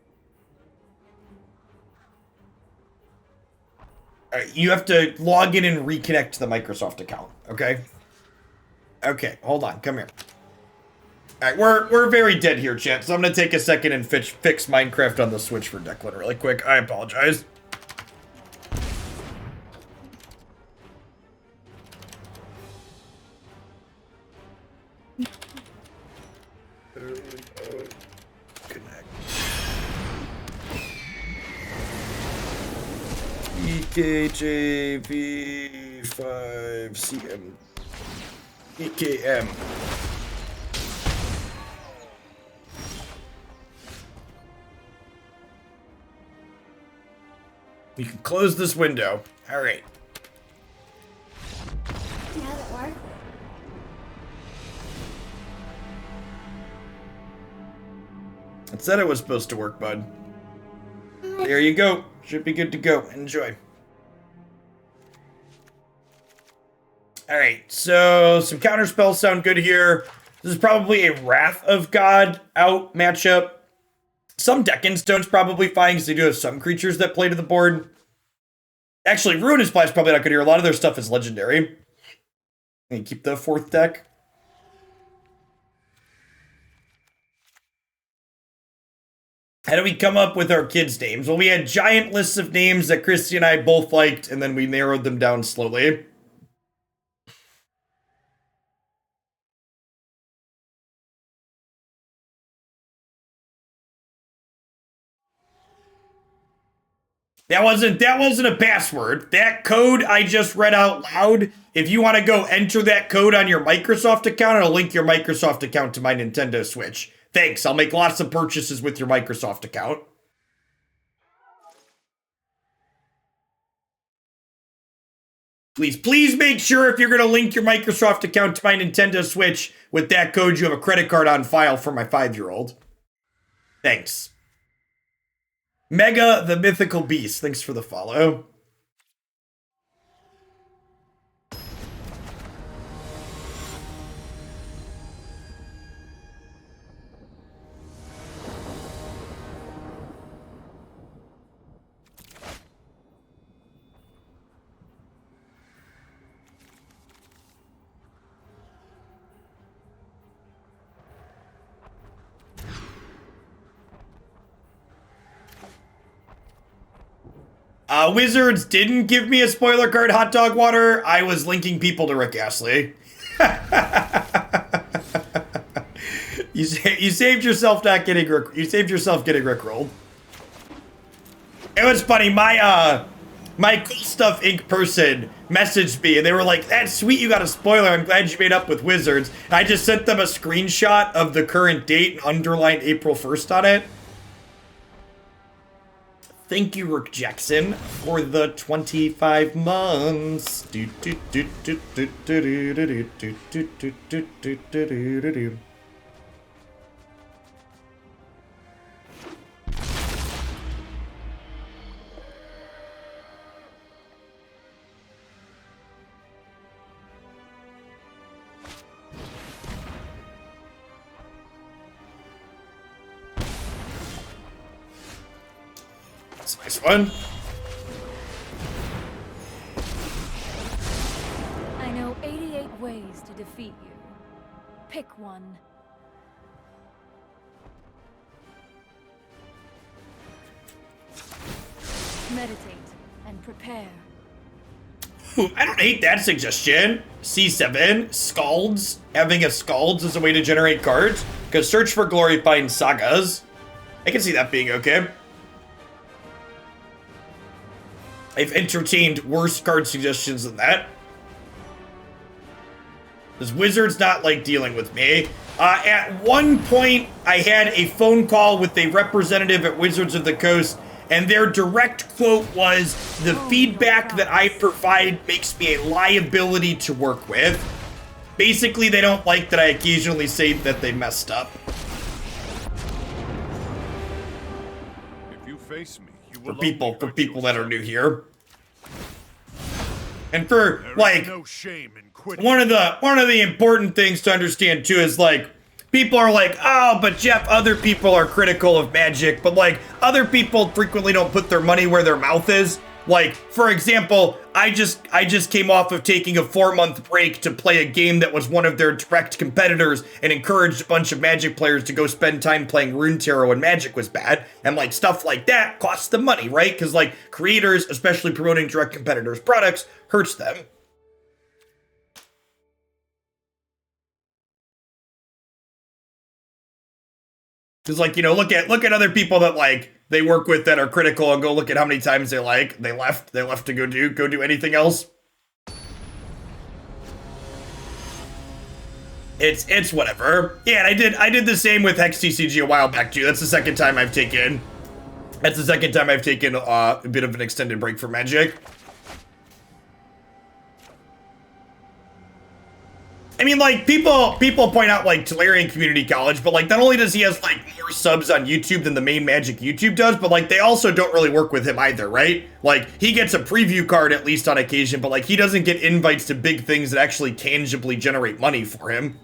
Alright, you have to log in and reconnect to the Microsoft account, okay? Okay, hold on, come here. Alright, we're very dead here, chat, so I'm gonna take a second and fix Minecraft on the Switch for Declan really quick. I apologize. EKJV5CM EKM. We can close this window. All right. Now that work? It said it was supposed to work, bud. There you go. Should be good to go. Enjoy. Alright, so some counter spells sound good here. This is probably a Wrath of God out matchup. Some Deccan Stone's probably fine because they do have some creatures that play to the board. Actually, Ruinous Splash is probably not good here. A lot of their stuff is legendary. And keep the 4th deck. How do we come up with our kids' names? Well, we had giant lists of names that Christy and I both liked, and then we narrowed them down slowly. That wasn't a password. That code I just read out loud. If you want to go enter that code on your Microsoft account, it'll link your Microsoft account to my Nintendo Switch. Thanks, I'll make lots of purchases with your Microsoft account. Please make sure if you're going to link your Microsoft account to my Nintendo Switch with that code, you have a credit card on file for my 5-year-old. Thanks. Mega the Mythical Beast, thanks for the follow. Wizards didn't give me a spoiler card, Hot Dog Water. I was linking people to Rick Astley. You saved yourself not getting you saved yourself getting rickrolled. It was funny. My Cool Stuff Inc. person messaged me and they were like, "That's sweet, you got a spoiler. I'm glad you made up with Wizards." And I just sent them a screenshot of the current date and underlined April 1st on it. Thank you, Rick Jackson, for the 25 months. That's a nice one. I know 88 ways to defeat you. Pick one. Meditate and prepare. Ooh, I don't hate that suggestion. C7, Scalds. Having a Scalds is a way to generate cards. Because search for glorifying sagas. I can see that being okay. I've entertained worse card suggestions than that. Does Wizards not like dealing with me? At one point, I had a phone call with a representative at Wizards of the Coast, and their direct quote was, "The feedback that I provide makes me a liability to work with." Basically, they don't like that I occasionally say that they messed up. If you face me, you will For people only hurt that are yourself. new here. And for, There is like, no shame in quitting. one of the important things to understand too is like people are like, "Oh, but Jeff, other people are critical of Magic," but like other people frequently don't put their money where their mouth is. Like, for example, I just came off of taking a 4-month break to play a game that was one of their direct competitors and encouraged a bunch of Magic players to go spend time playing Rune Tarot when Magic was bad. And like stuff like that costs them money, right? Because like creators, especially promoting direct competitors' products, hurts them. Because like, you know, look at other people that like they work with that are critical and go look at how many times they left to go do anything else. It's whatever. Yeah, and I did the same with Hex TCG a while back too. That's the second time I've taken a bit of an extended break from Magic. I mean, like, people point out, like, Tolarian Community College, but, like, not only does he has, like, more subs on YouTube than the main Magic YouTube does, but, like, they also don't really work with him either, right? Like, he gets a preview card at least on occasion, but, like, he doesn't get invites to big things that actually tangibly generate money for him.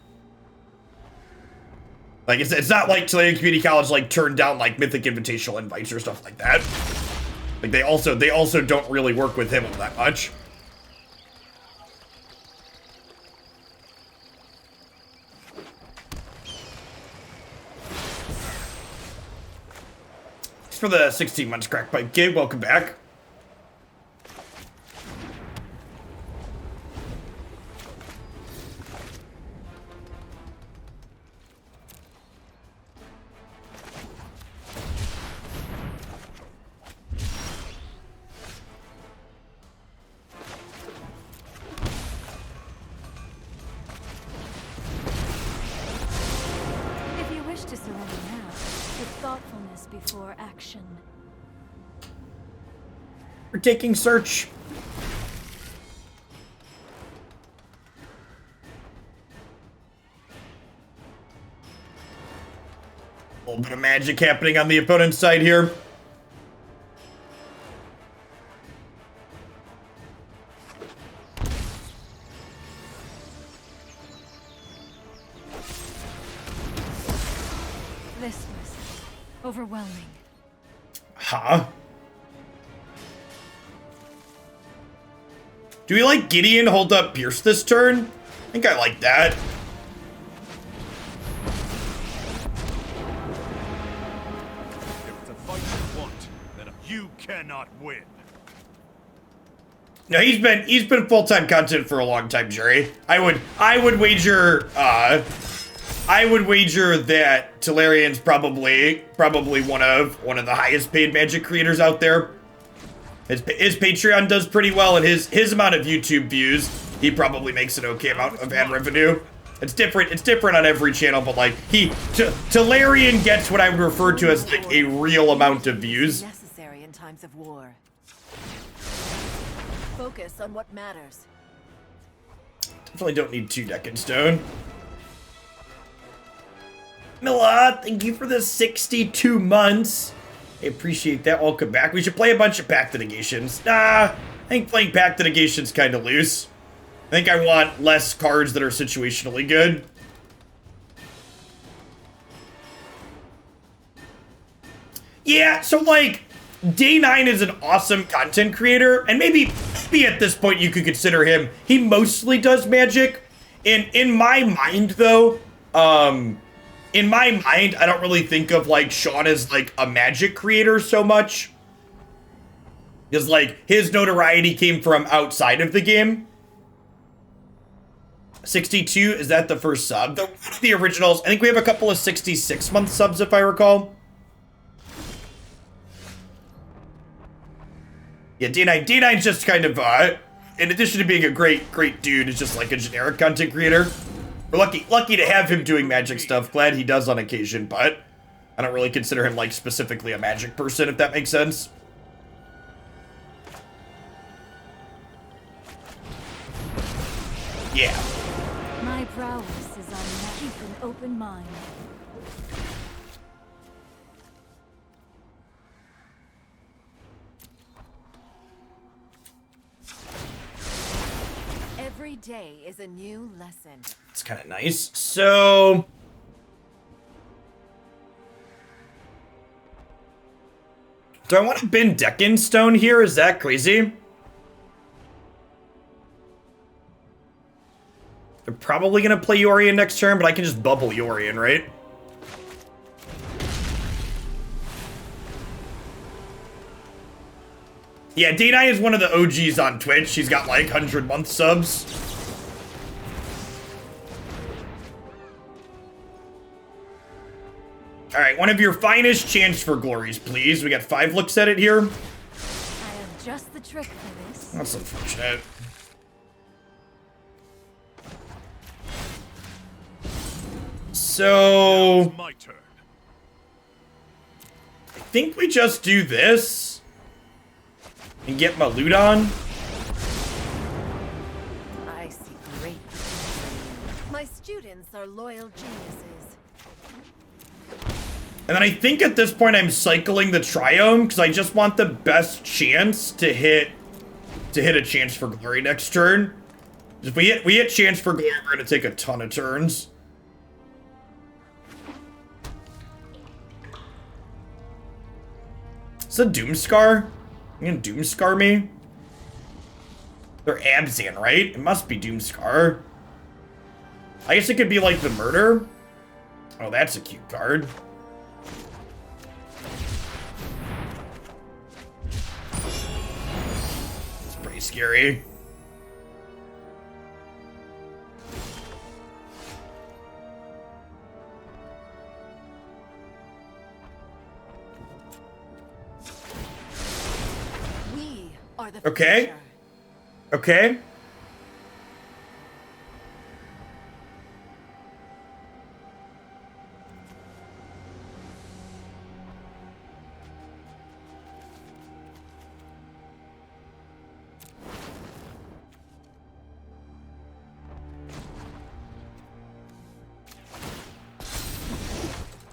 Like, it's not like Tolarian Community College, like, turned down, like, Mythic Invitational invites or stuff like that. Like, they also don't really work with him all that much. For the 16 months crack pipe gig, welcome back. If you wish to surrender now, with thoughtfulness before action. We're taking search. A little bit of magic happening on the opponent's side here. This was overwhelming. Huh? Do we like Gideon hold up Pierce this turn? I think I like that. If it's a fight you want, then you cannot win. No, he's been full-time content for a long time, Jerry. I would wager that Talarion's probably one of the highest paid Magic creators out there. His Patreon does pretty well, and his amount of YouTube views, he probably makes an okay amount of ad revenue. It's different on every channel, but like Talarian gets what I would refer to as like a real amount of views. Necessary in times of war. Focus on what matters. Definitely don't need 2 Deck and Stone. Mila, thank you for the 62 months. I appreciate that. Welcome back. We should play a bunch of Pact Negations. Nah, I think playing Pact Negation's kind of loose. I think I want less cards that are situationally good. Yeah, so like, Day 9 is an awesome content creator, and maybe at this point you could consider him, he mostly does Magic. In my mind, though, I don't really think of, like, Sean as, like, a Magic creator so much. Because, like, his notoriety came from outside of the game. 62, is that the first sub? The originals, I think we have a couple of 66-month subs, if I recall. Yeah, D9's just kind of, in addition to being a great dude, is just like a generic content creator. We're lucky to have him doing Magic stuff. Glad he does on occasion, but I don't really consider him, like, specifically a Magic person, if that makes sense. Yeah. My prowess is on keep an open mind. Every day is a new lesson. It's kind of nice. So... do I want to bin Deccan Stone here? Is that crazy? They're probably going to play Yorion next turn, but I can just bubble Yorion, right? Yeah, Day9 is one of the OGs on Twitch. She's got like 100-month subs. Alright, one of your finest chance for glories, please. We got 5 looks at it here. I have just the trick for this. That's unfortunate. So... My turn. I think we just do this. And get my loot on. I see great potential. My students are loyal geniuses. And then I think at this point I'm cycling the Triome because I just want the best chance to hit a chance for glory next turn. If we hit chance for glory, we're gonna take a ton of turns. It's a Doomscar? You gonna Doomscar me? They're Abzan, right? It must be Doomscar. I guess it could be like the Murder. Oh, that's a cute card. It's pretty scary. Okay. Future. Okay.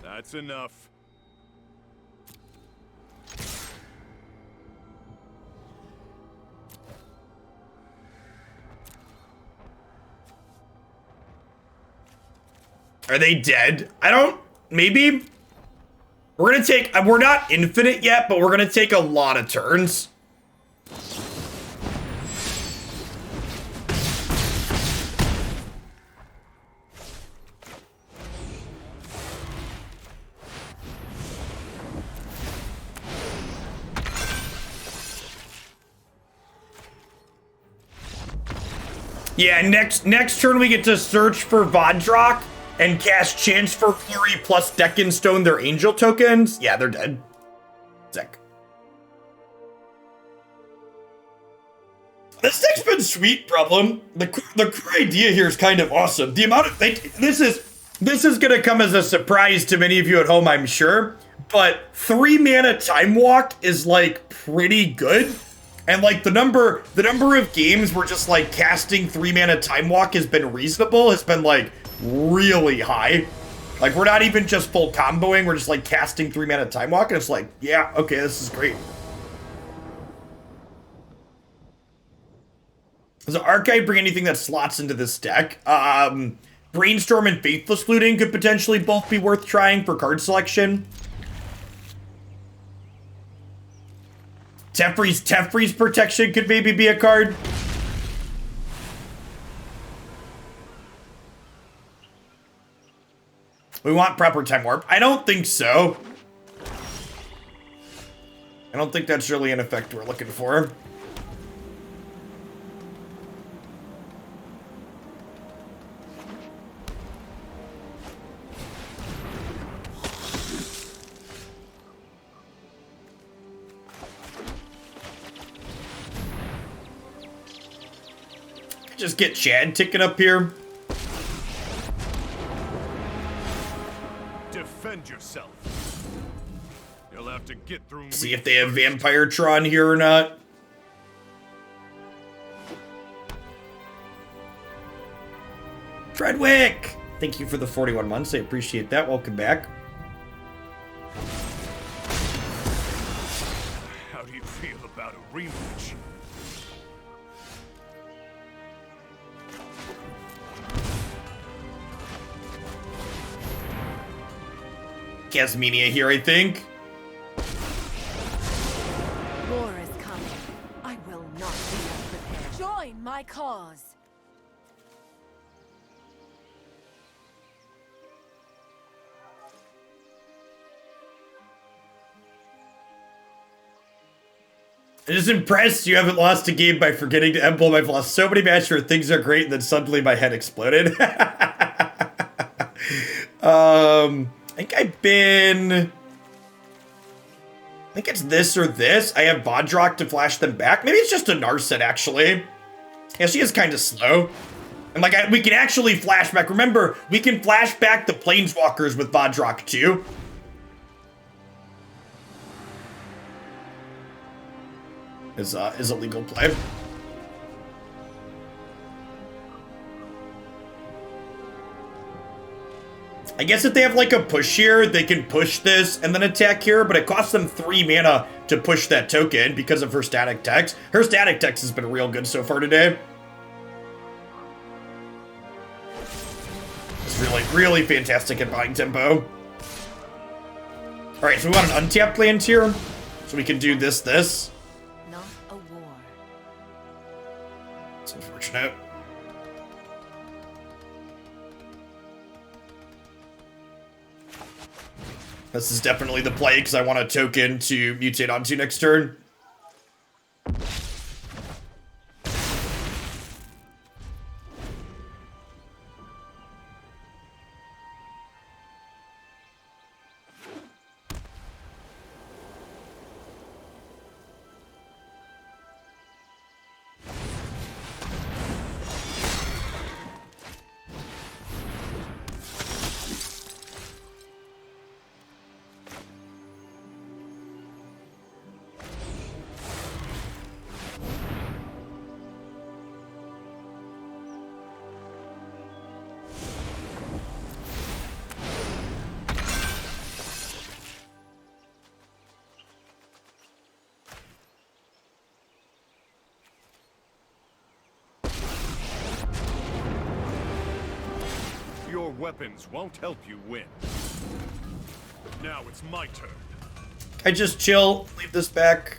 That's enough. Are they dead? I don't... maybe? We're gonna take... we're not infinite yet, but we're gonna take a lot of turns. Yeah, next turn we get to search for Vadrok and cast Chance for Flurry plus Deck and Stone their angel tokens. Yeah, they're dead. Sick. This deck's been sweet, Problem. The core idea here is kind of awesome. The amount of this is gonna come as a surprise to many of you at home, I'm sure. But 3 mana Time Walk is like pretty good. And like the number of games where just like casting 3 mana Time Walk has been reasonable, has been like really high. Like we're not even just full comboing, we're just like casting 3 mana Time Walk, and it's like, yeah, okay, this is great. Does Archive bring anything that slots into this deck? Brainstorm and Faithless Looting could potentially both be worth trying for card selection. Teferi's Protection could maybe be a card. We want proper Time Warp. I don't think so. I don't think that's really an effect we're looking for. Just get Chad ticking up here. Defend yourself. You'll have to get through. See if they have Vampire Tron here or not. Treadwick! Thank you for the 41 months. I appreciate that. Welcome back. How do you feel about a rematch? Kasmina here, I think. War is coming. I will not be unprepared. Join my cause. I'm just impressed you haven't lost a game by forgetting to emblem. I've lost so many matches where things are great and then suddenly my head exploded. I think it's this or this. I have Vadrok to flash them back. Maybe it's just a Narset, actually. Yeah, she is kind of slow. And like, we can actually flash back. Remember, we can flash back the Planeswalkers with Vadrok too. Is a legal play. I guess if they have like a push here, they can push this and then attack here, but it costs them 3 mana to push that token because of her static text. Her static text has been real good so far today. It's really fantastic at buying tempo. Alright, so we want an untapped land here. So we can do this. Not a war. It's unfortunate. This is definitely the play because I want a token to mutate onto next turn. Your weapons won't help you win. Now it's my turn. I just chill, leave this back.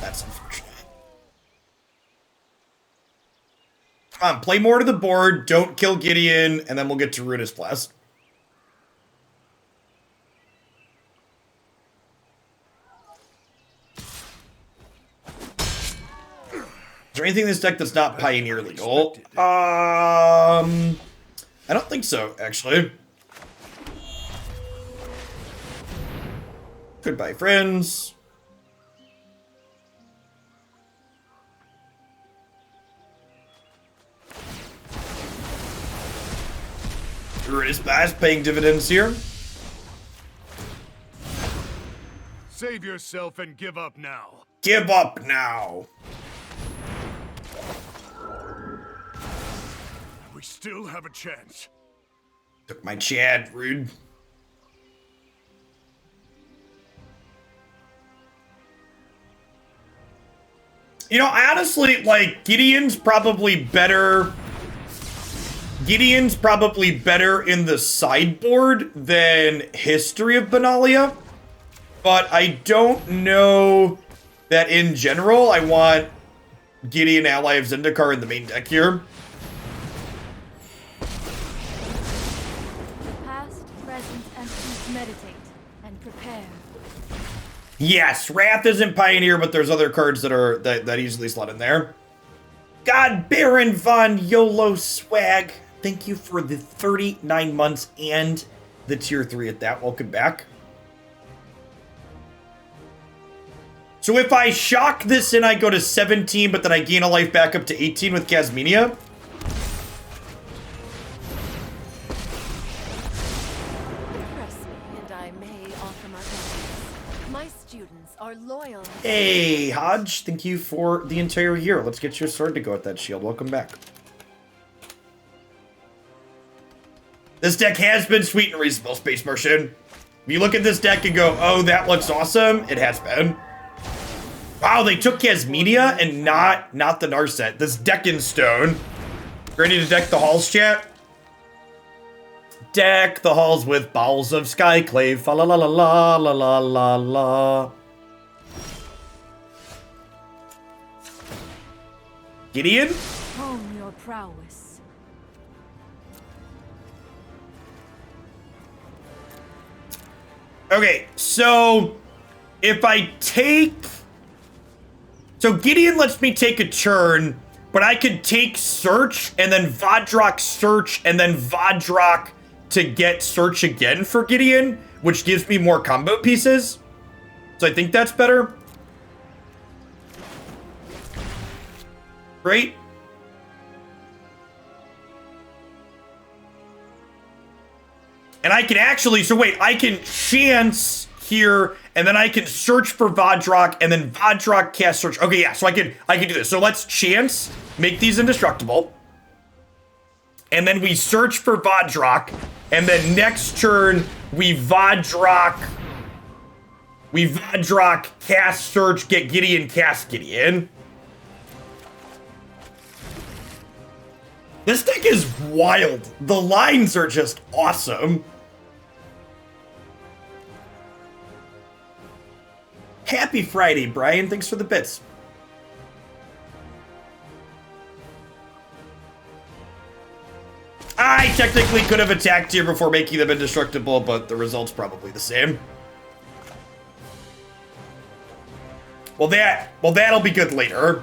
That's unfortunate. Come on, play more to the board, don't kill Gideon, and then we'll get to Ruinous Blast. anything in this deck that's not Pioneer legal? I don't think so, actually. Goodbye, friends. Ruinous Bass paying dividends here. Save yourself and give up now. Give up now. We still have a chance. Took my Chad, rude. You know, I honestly, like, Gideon's probably better in the sideboard than History of Benalia. But I don't know that in general I want Gideon ally of Zendikar in the main deck here. Past, present, and future meditate and prepare. Yes, Wrath isn't Pioneer, but there's other cards that easily slot in there. God, Baron Von YOLO Swag. Thank you for the 39 months and the tier 3 at that. Welcome back. So if I shock this and I go to 17, but then I gain a life back up to 18 with Kasmina. Impress me, and I may offer my guidance. My students are loyal. Hey, Hodge, thank you for the entire year. Let's get your sword to go with that shield. Welcome back. This deck has been sweet and reasonable, Space Martian. If you look at this deck and go, oh, that looks awesome, it has been. Wow, they took Kasmina and not the Narset. This Deccan Stone. Ready to deck the halls, chat? Deck the halls with bowels of skyclave. Fa la la la la la la la la. Gideon? Hone your prowess. Okay, so if I take... So Gideon lets me take a turn, but I could take Search and then Vadrok Search and then Vadrok to get Search again for Gideon, which gives me more combo pieces. So I think that's better. Right? And I can actually, so wait, I can chance here, and then I can search for Vadrok, and then Vadrok cast Search. Okay, yeah, so I can do this. So let's chance, make these indestructible. And then we search for Vadrok, and then next turn, we Vadrok cast Search, get Gideon, cast Gideon. This deck is wild. The lines are just awesome. Happy Friday, Brian. Thanks for the bits. I technically could have attacked here before making them indestructible, but the result's probably the same. Well, that'll be good later.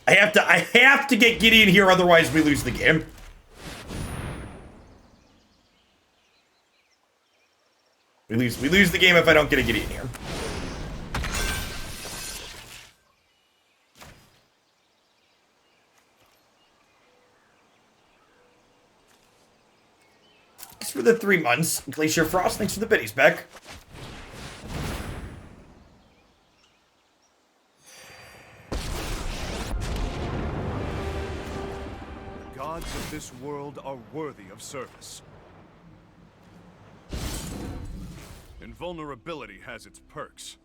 I have to get Gideon here, otherwise we lose the game. We lose the game if I don't get a Gideon here. Thanks for the 3 months. Glacial Frost, thanks for the biddies, Beck. The gods of this world are worthy of service. Invulnerability has its perks.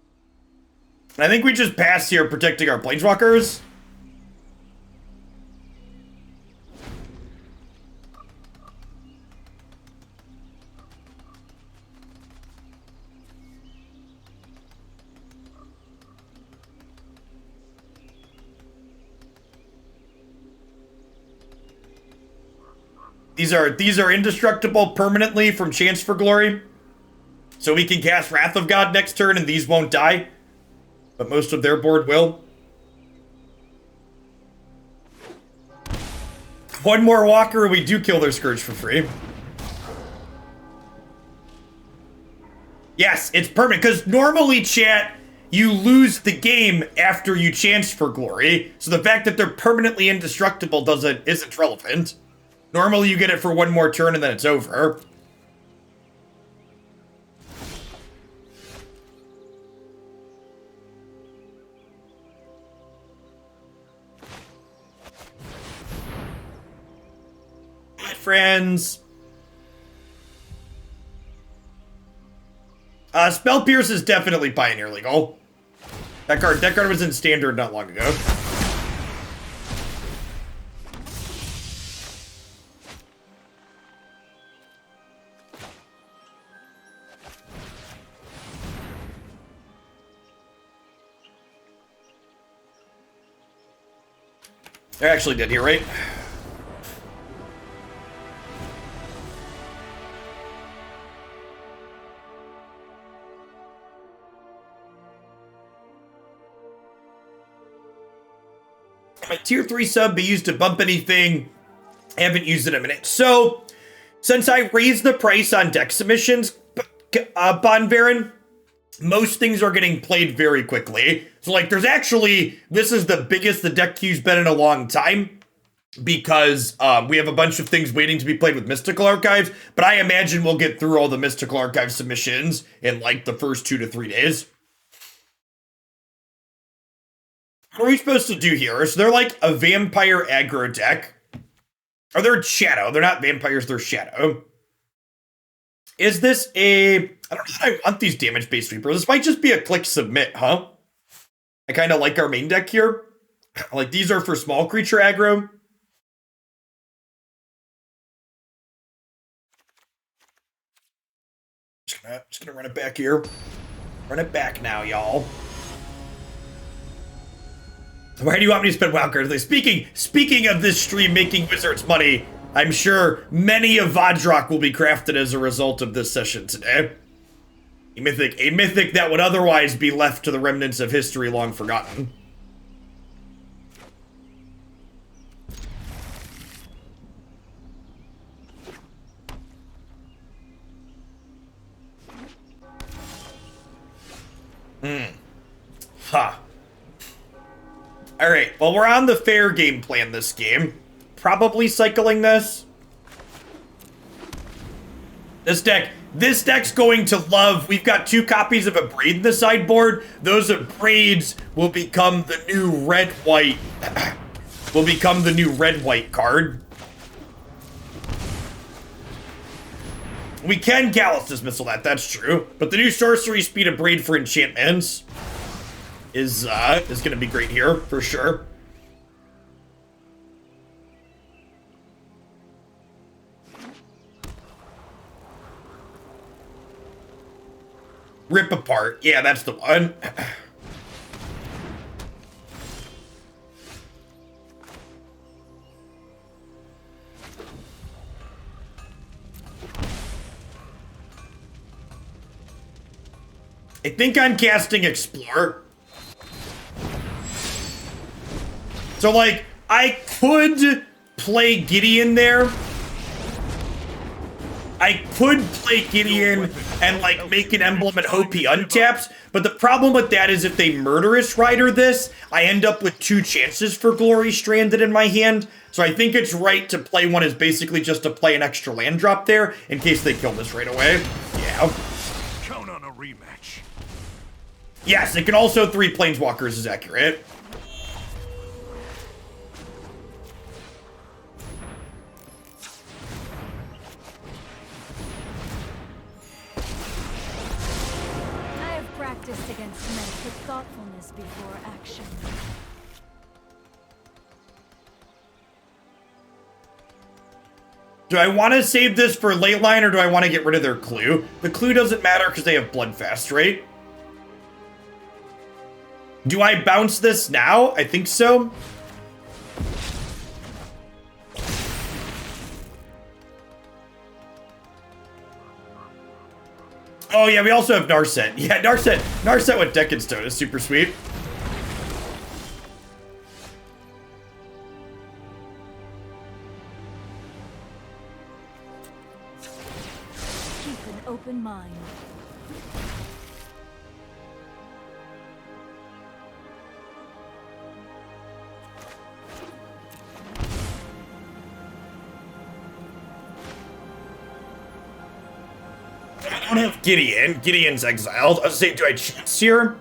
I think we just passed here protecting our planeswalkers. These are indestructible permanently from Chance for Glory. So we can cast Wrath of God next turn and these won't die. But most of their board will. One more walker, we do kill their Scourge for free. Yes, it's permanent, because normally, chat, you lose the game after you chance for glory. So the fact that they're permanently indestructible isn't relevant. Normally you get it for one more turn and then it's over. Hi, friends. Spell Pierce is definitely Pioneer legal. That card was in Standard not long ago. They're actually dead here, right? My tier 3 sub be used to bump anything. I haven't used it in a minute. So, since I raised the price on deck submissions, Bonvarin, most things are getting played very quickly. So, like, this is the biggest the deck queue's been in a long time. Because we have a bunch of things waiting to be played with Mystical Archive. But I imagine we'll get through all the Mystical Archive submissions in, like, the first 2 to 3 days. What are we supposed to do here? So they're like a vampire aggro deck. Or they're shadow. They're not vampires, they're shadow. Is this I don't know that I want these damage-based Reapers. This might just be a click submit, huh? I kind of like our main deck here. Like, these are for small creature aggro. Just gonna run it back here. Run it back now, y'all. Why do you want me to spend wildcards? Speaking of this stream making Wizards money, I'm sure many of Vadrok will be crafted as a result of this session today. A mythic that would otherwise be left to the remnants of history long forgotten. Ha. Alright, well, we're on the fair game plan this game. Probably cycling this. This deck's going to love... We've got 2 copies of Abrade in the sideboard. Those Abrades will become the new red-white... will become the new red-white card. We can Callous Dismissal that's true. But the new sorcery speed Abrade for enchantments is gonna be great here, for sure. Rip Apart. Yeah, that's the one. I think I'm casting Explore. So, like, I could play Gideon there. I could play Gideon and, like, make an emblem and hope he untaps. But the problem with that is if they Murderous Rider this, I end up with 2 chances for Glory stranded in my hand. So I think it's right to play one as basically just to play an extra land drop there in case they kill this right away. Yeah. Count on a rematch. Yes, it can also 3 Planeswalkers is accurate. Practiced against men with thoughtfulness before action. Do I want to save this for late line or do I want to get rid of their clue? The clue doesn't matter because they have Bloodfast, right? Do I bounce this now? I think so. Oh yeah, we also have Narset. Yeah, Narset with Deccan Stone is super sweet. open mind. I don't have Gideon. Gideon's exiled. I was saying, do I chance here?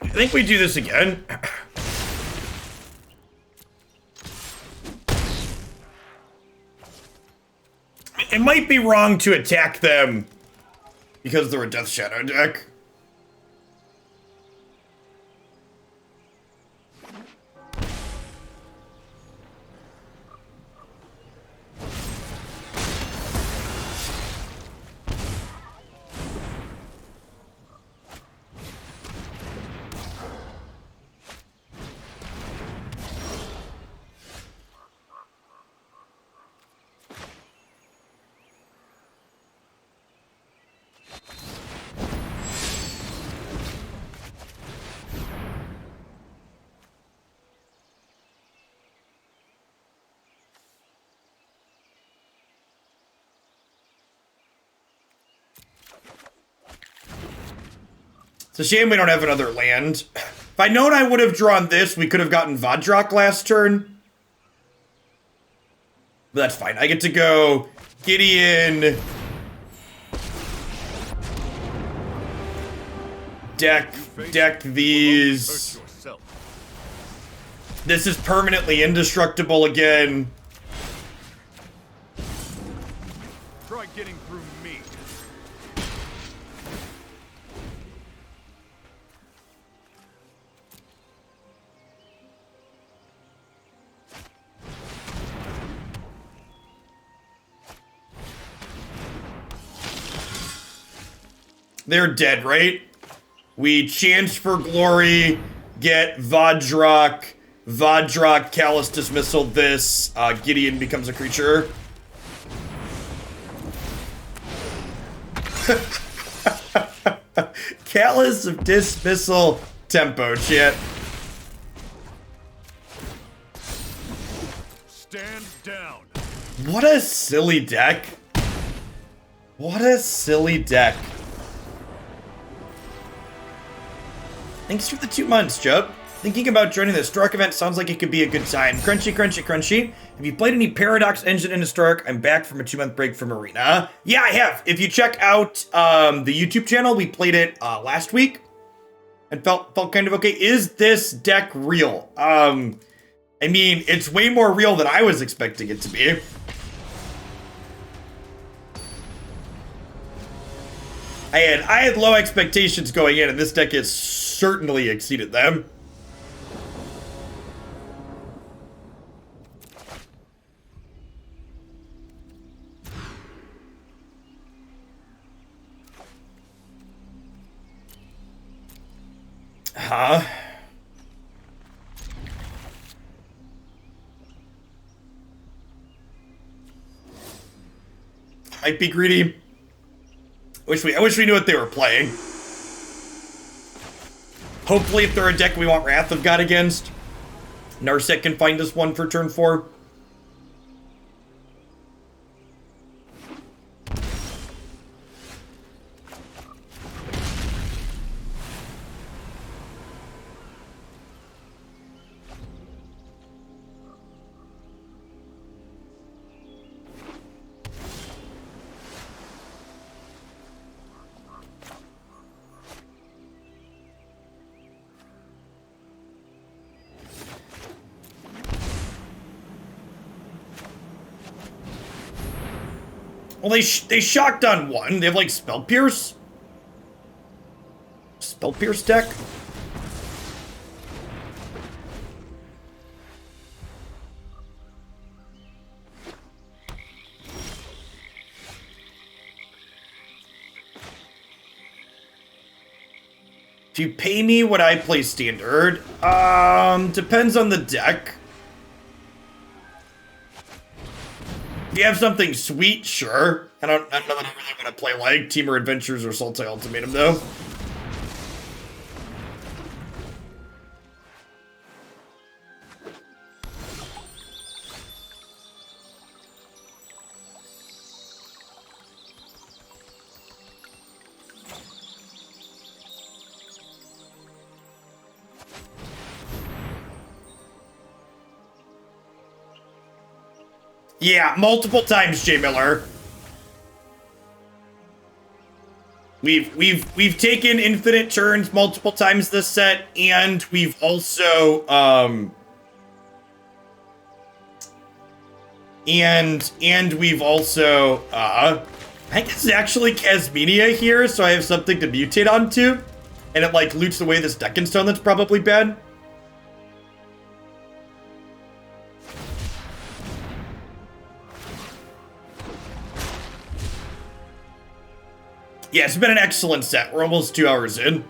I think we do this again. It might be wrong to attack them because they're a Death Shadow deck. It's a shame we don't have another land. If I'd known I would have drawn this, we could have gotten Vadrok last turn. But that's fine. I get to go Gideon. Deck these. This is permanently indestructible again. Try getting through me. They're dead, right? We chance for glory, get Vadrok, Callous Dismissal this, Gideon becomes a creature. Callous of Dismissal tempo, chat. Stand down. What a silly deck. What a silly deck. Thanks for the 2 months, Jup. Thinking about joining the Historic event sounds like it could be a good time. Crunchy, crunchy, crunchy. Have you played any Paradox Engine in Historic? I'm back from a 2-month break from Arena. Yeah, I have. If you check out the YouTube channel, we played it last week. And felt kind of okay. Is this deck real? I mean, it's way more real than I was expecting it to be. I had low expectations going in, and this deck has certainly exceeded them. Huh? Might be greedy. I wish we knew what they were playing. Hopefully, if they're a deck we want Wrath of God against, Narset can find us one for turn 4. Well, they shocked on one. They have, like, Spell Pierce? Spell Pierce deck? If you pay me, would I play standard? Depends on the deck. If you have something sweet, sure. I don't know that I really want to play like Teamer Adventures or Sultai Ultimatum though. Yeah, multiple times, J. Miller. We've taken infinite turns multiple times this set, and we've also and we've also I think it's actually Kasmina here, so I have something to mutate onto, and it like loots away this Deccan Stone that's probably bad. Yeah, it's been an excellent set. We're almost 2 hours in.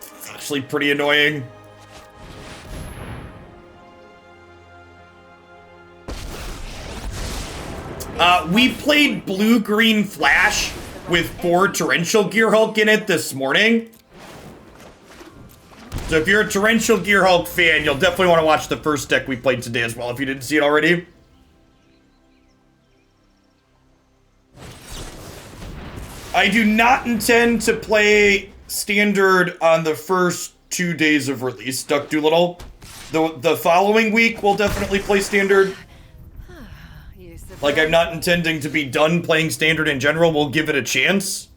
It's actually pretty annoying. We played Blue-Green Flash with 4 Torrential Gearhulk in it this morning. So if you're a Torrential Gearhulk fan, you'll definitely want to watch the first deck we played today as well, if you didn't see it already. I do not intend to play Standard on the first 2 days of release, Duck Doolittle. The following week, we'll definitely play Standard. Like, I'm not intending to be done playing Standard in general. We'll give it a chance.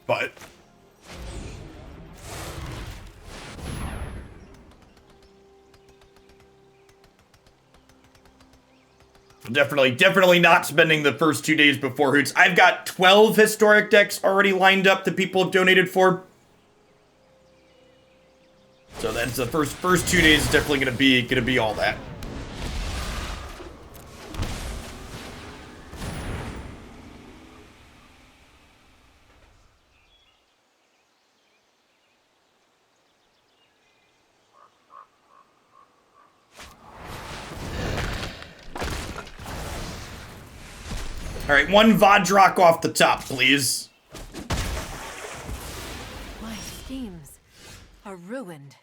But... Definitely not spending the first 2 days before Hoots. I've got 12 historic decks already lined up that people have donated for. So that's the first 2 days is definitely gonna be all that. Alright, 1 Vadrok off the top, please. My schemes are ruined.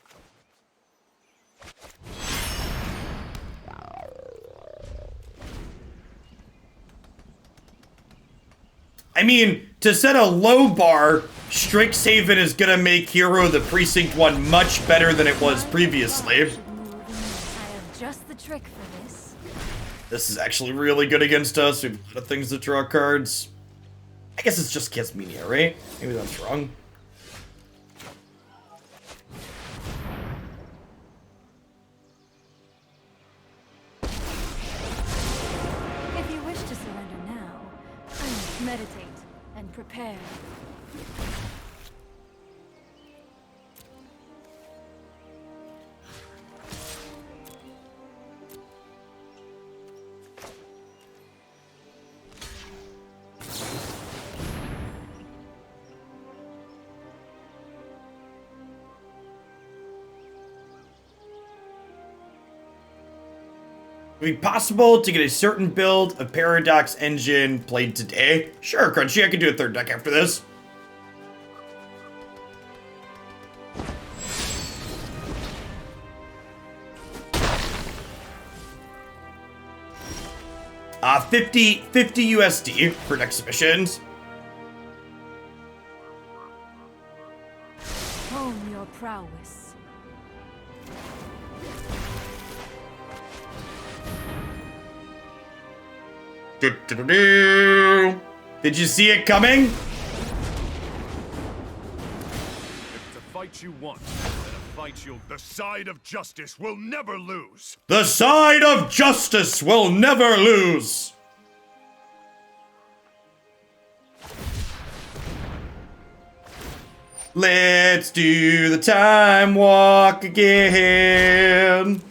I mean, to set a low bar, Strixhaven is gonna make Hero the Precinct 1 much better than it was previously. I have just the trick for this. This is actually really good against us. We have a lot of things to draw cards. I guess it's just Kasmina, right? Maybe that's wrong. If you wish to surrender now, I must meditate and prepare. Would it be possible to get a certain build of Paradox Engine played today? Sure, Crunchy, I can do a third deck after this. $50 USD for next submissions. Hone your prowess. Did you see it coming? If it's a fight you want, then a fight you'll... The side of justice will never lose. The side of justice will never lose. Let's do the time walk again.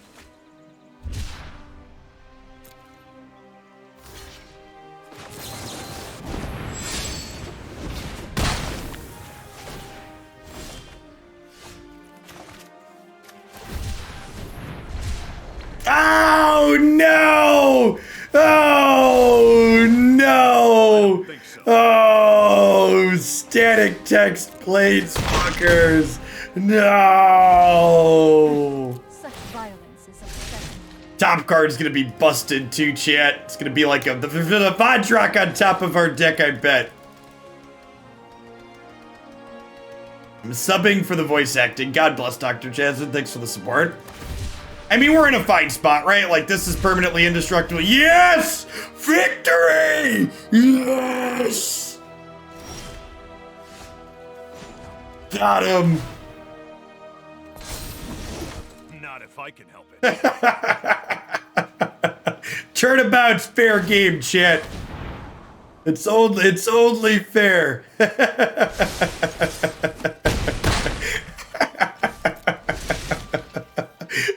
Oh no! Oh no! Oh, static text planeswalkers! No! Such violence is upsetting. Top card's gonna be busted too, chat. It's gonna be like the Vadrok on top of our deck, I bet. I'm subbing for the voice acting. God bless Dr. Jasmine. Thanks for the support. I mean, we're in a fine spot, right? Like, this is permanently indestructible. Yes! Victory! Yes! Got him. Not if I can help it. Turnabout's fair game, chat. It's only fair.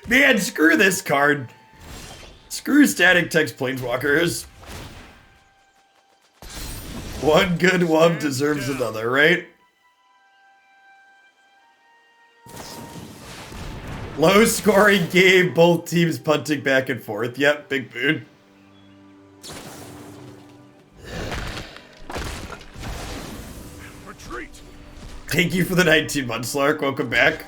Man, screw this card. Screw static text planeswalkers. One good one deserves another, right? Low scoring game, both teams punting back and forth. Yep, big mood. Retreat. Thank you for the 19 months, Lark. Welcome back.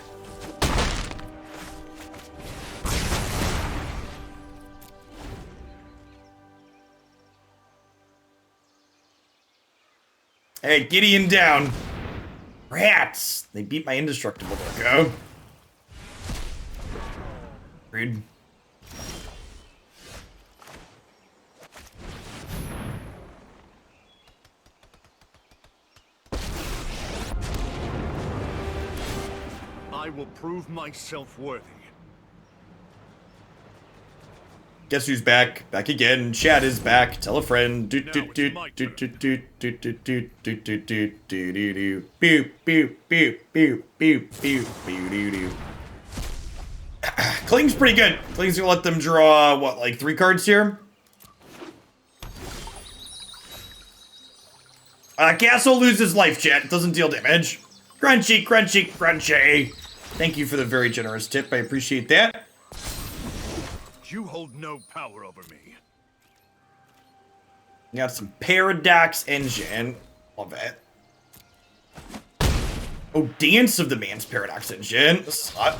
Hey, Gideon down. Rats! They beat my indestructible logo. Rude. I will prove myself worthy. Guess who's back? Back again. Chat is back. Tell a friend. Do do do do do do do do do do do do do do do. Pew pew pew pew pew pew pew do do. Kling's pretty good. Kling's gonna let them draw what, like 3 cards here? Castle loses life, chat. It doesn't deal damage. Crunchy, crunchy, crunchy. Thank you for the very generous tip. I appreciate that. You hold no power over me. Got some Paradox Engine. Love it. Oh, Dance of the Man's Paradox Engine. This is hot.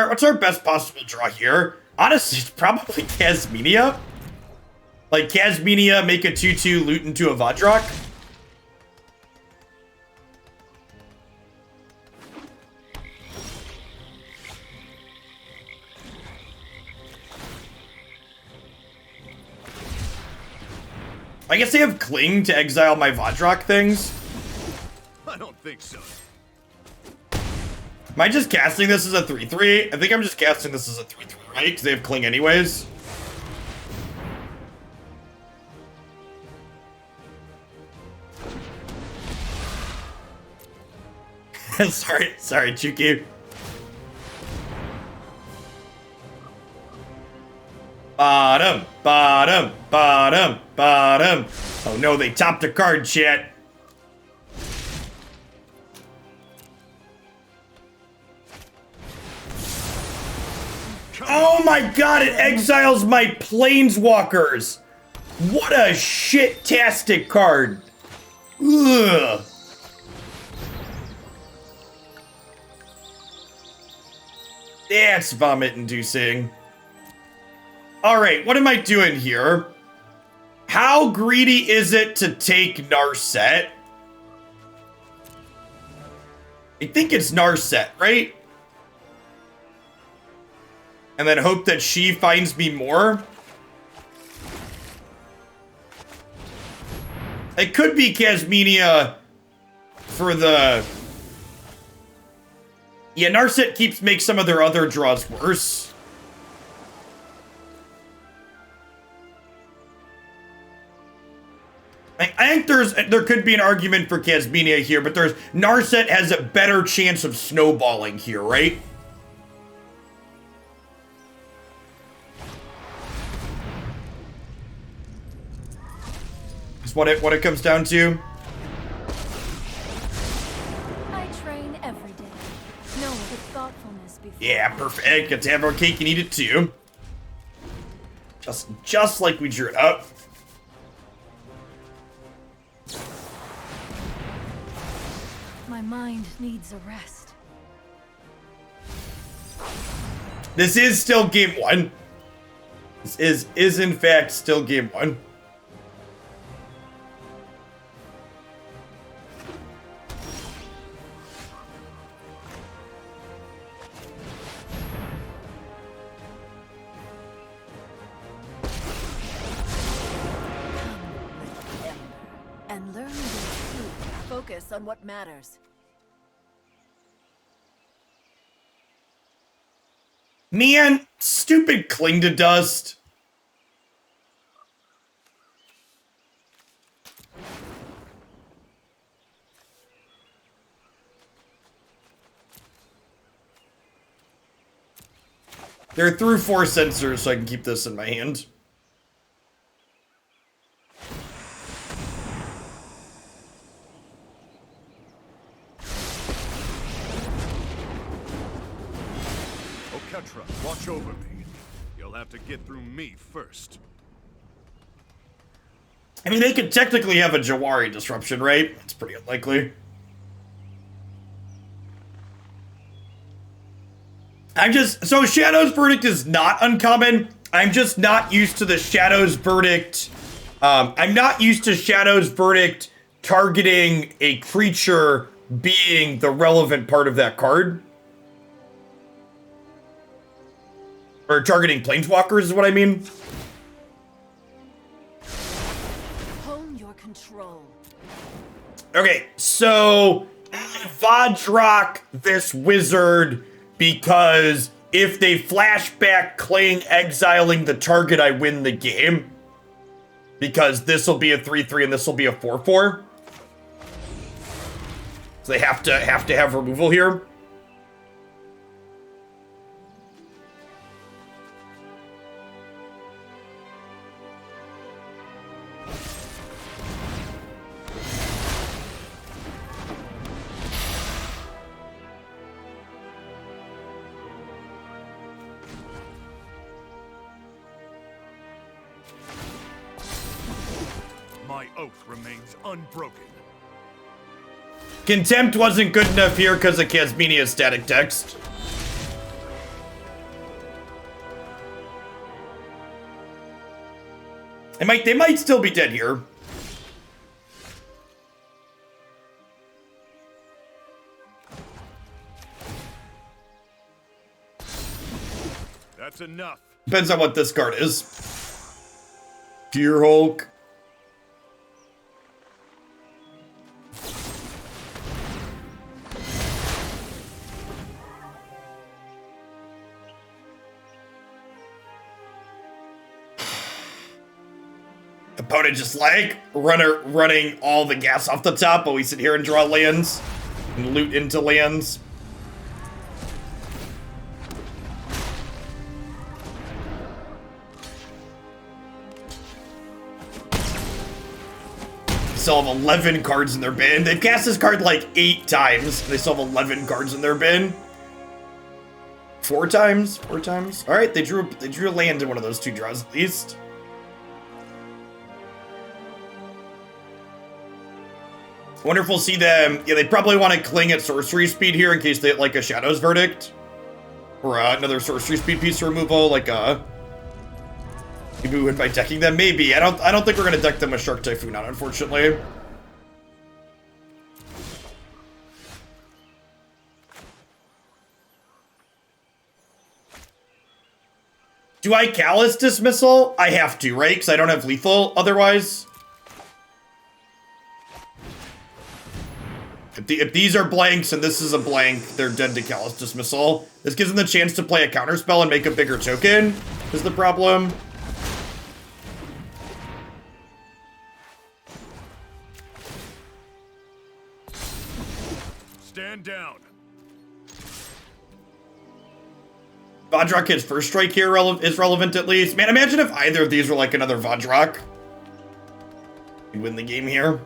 What's our best possible draw here? Honestly, it's probably Kasmina. Like Kasmina, make a 2/2, loot into a Vadrok. I guess they have Cling to exile my Vadrok things. I don't think so. Am I just casting this as a 3/3? I think I'm just casting this as a 3/3, right? Because they have Cling anyways. sorry, Chuki. Bottom, bottom, bottom, bottom. Oh no, they topped a card, chat. Oh my god, it exiles my planeswalkers! What a shit-tastic card! Ugh! That's vomit-inducing. Alright, what am I doing here? How greedy is it to take Narset? I think it's Narset, right? and then hope that she finds me more. It could be Kasmina for the... Yeah, Narset makes some of their other draws worse. I think there could be an argument for Kasmina here, but Narset has a better chance of snowballing here, right? That's what it comes down to. I train every day. No with thoughtfulness before. Yeah, perfect. Get to have our cake and eat it too. Just like we drew it up. My mind needs a rest. This is still game 1. This is in fact still game 1. And learn to focus on what matters. Man, stupid cling to dust. They're through 4 sensors, so I can keep this in my hand. Watch over me. You'll have to get through me first. I mean, they could technically have a Jawari disruption, right? It's pretty unlikely. So Shadow's Verdict is not uncommon. I'm just not used to the Shadow's Verdict. I'm not used to Shadow's Verdict targeting a creature being the relevant part of that card. Or targeting planeswalkers is what I mean. Hone your control. Okay, so Vadrok this wizard because if they flashback Clang exiling the target, I win the game. Because this will be a 3/3 and this will be a 4/4. So they have to have removal here. My oath remains unbroken. Contempt wasn't good enough here because of Kasmina's static text. They might still be dead here. That's enough. Depends on what this card is. Pure Hulk. Opponent just like running all the gas off the top while we sit here and draw lands and loot into lands. They still have 11 cards in their bin. They've cast this card like 8 times. They still have 11 cards in their bin. 4 times? 4 times? Alright, they drew a land in one of those 2 draws at least. Wonder if we'll see them. Yeah, they probably want to cling at sorcery speed here in case they like a Shadow's Verdict. Or another sorcery speed piece removal, like maybe we win by decking them. Maybe. I don't think we're gonna deck them with Shark Typhoon out, unfortunately. Do I Callous Dismissal? I have to, right? Because I don't have lethal otherwise. If these are blanks and this is a blank, they're dead to Callous Dismissal. This gives them the chance to play a counterspell and make a bigger token, is the problem. Stand down. Vadrok hits first strike here is relevant at least. Man, imagine if either of these were like another Vadrok. We'd win the game here.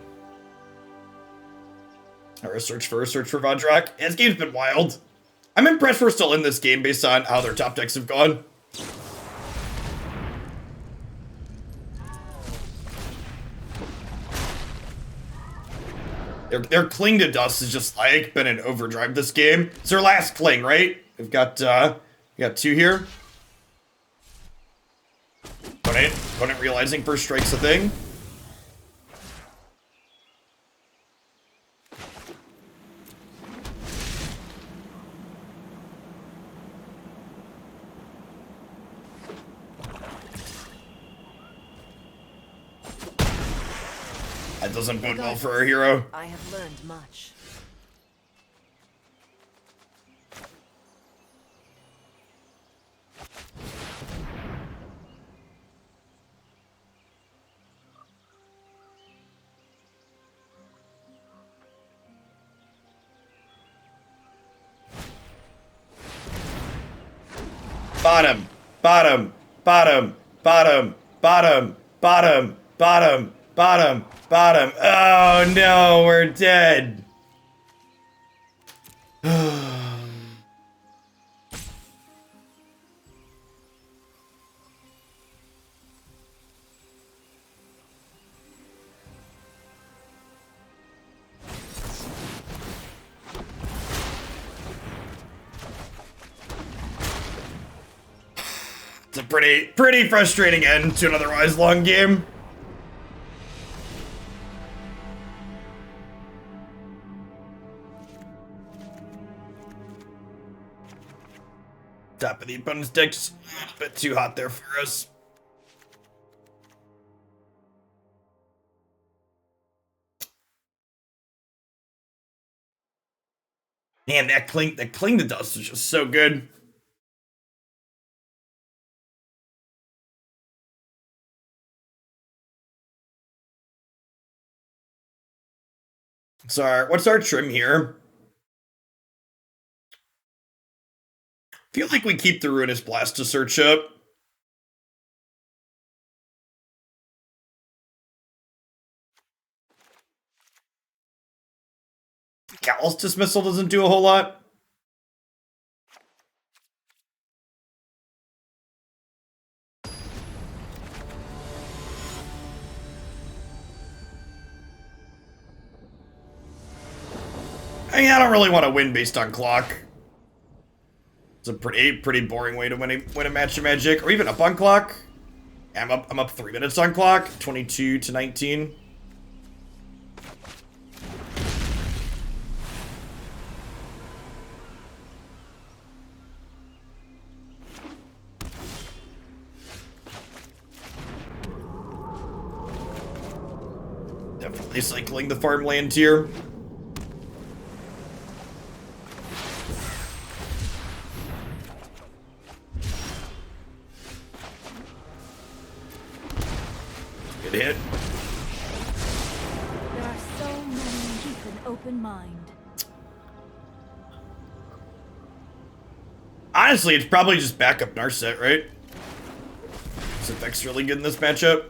Or a search for Vadrok. Yeah, this game's been wild. I'm impressed we're still in this game based on how their top decks have gone. Their Cling to Dust is just like been in overdrive this game. It's their last Cling, right? We've got 2 here. Opponent realizing first strike's a thing. That doesn't bode well for our hero. I have learned much. Bottom, bottom, bottom, bottom, bottom, bottom, bottom, bottom, bottom. Oh no, we're dead. It's a pretty frustrating end to an otherwise long game. Top of the opponent's deck's a bit too hot there for us. Man, that cling to dust is just so good. What's our trim here? Feel like we keep the Ruinous Blast to search up. Callous Dismissal doesn't do a whole lot. I mean, I don't really want to win based on clock. It's a pretty boring way to win a match of Magic, or even up on clock. I'm up 3 minutes on clock, 22 to 19. Definitely cycling the farmland here. Good hit. There are so many. Keep an open mind. Honestly, it's probably just backup Narset, right? This effect's really good in this matchup.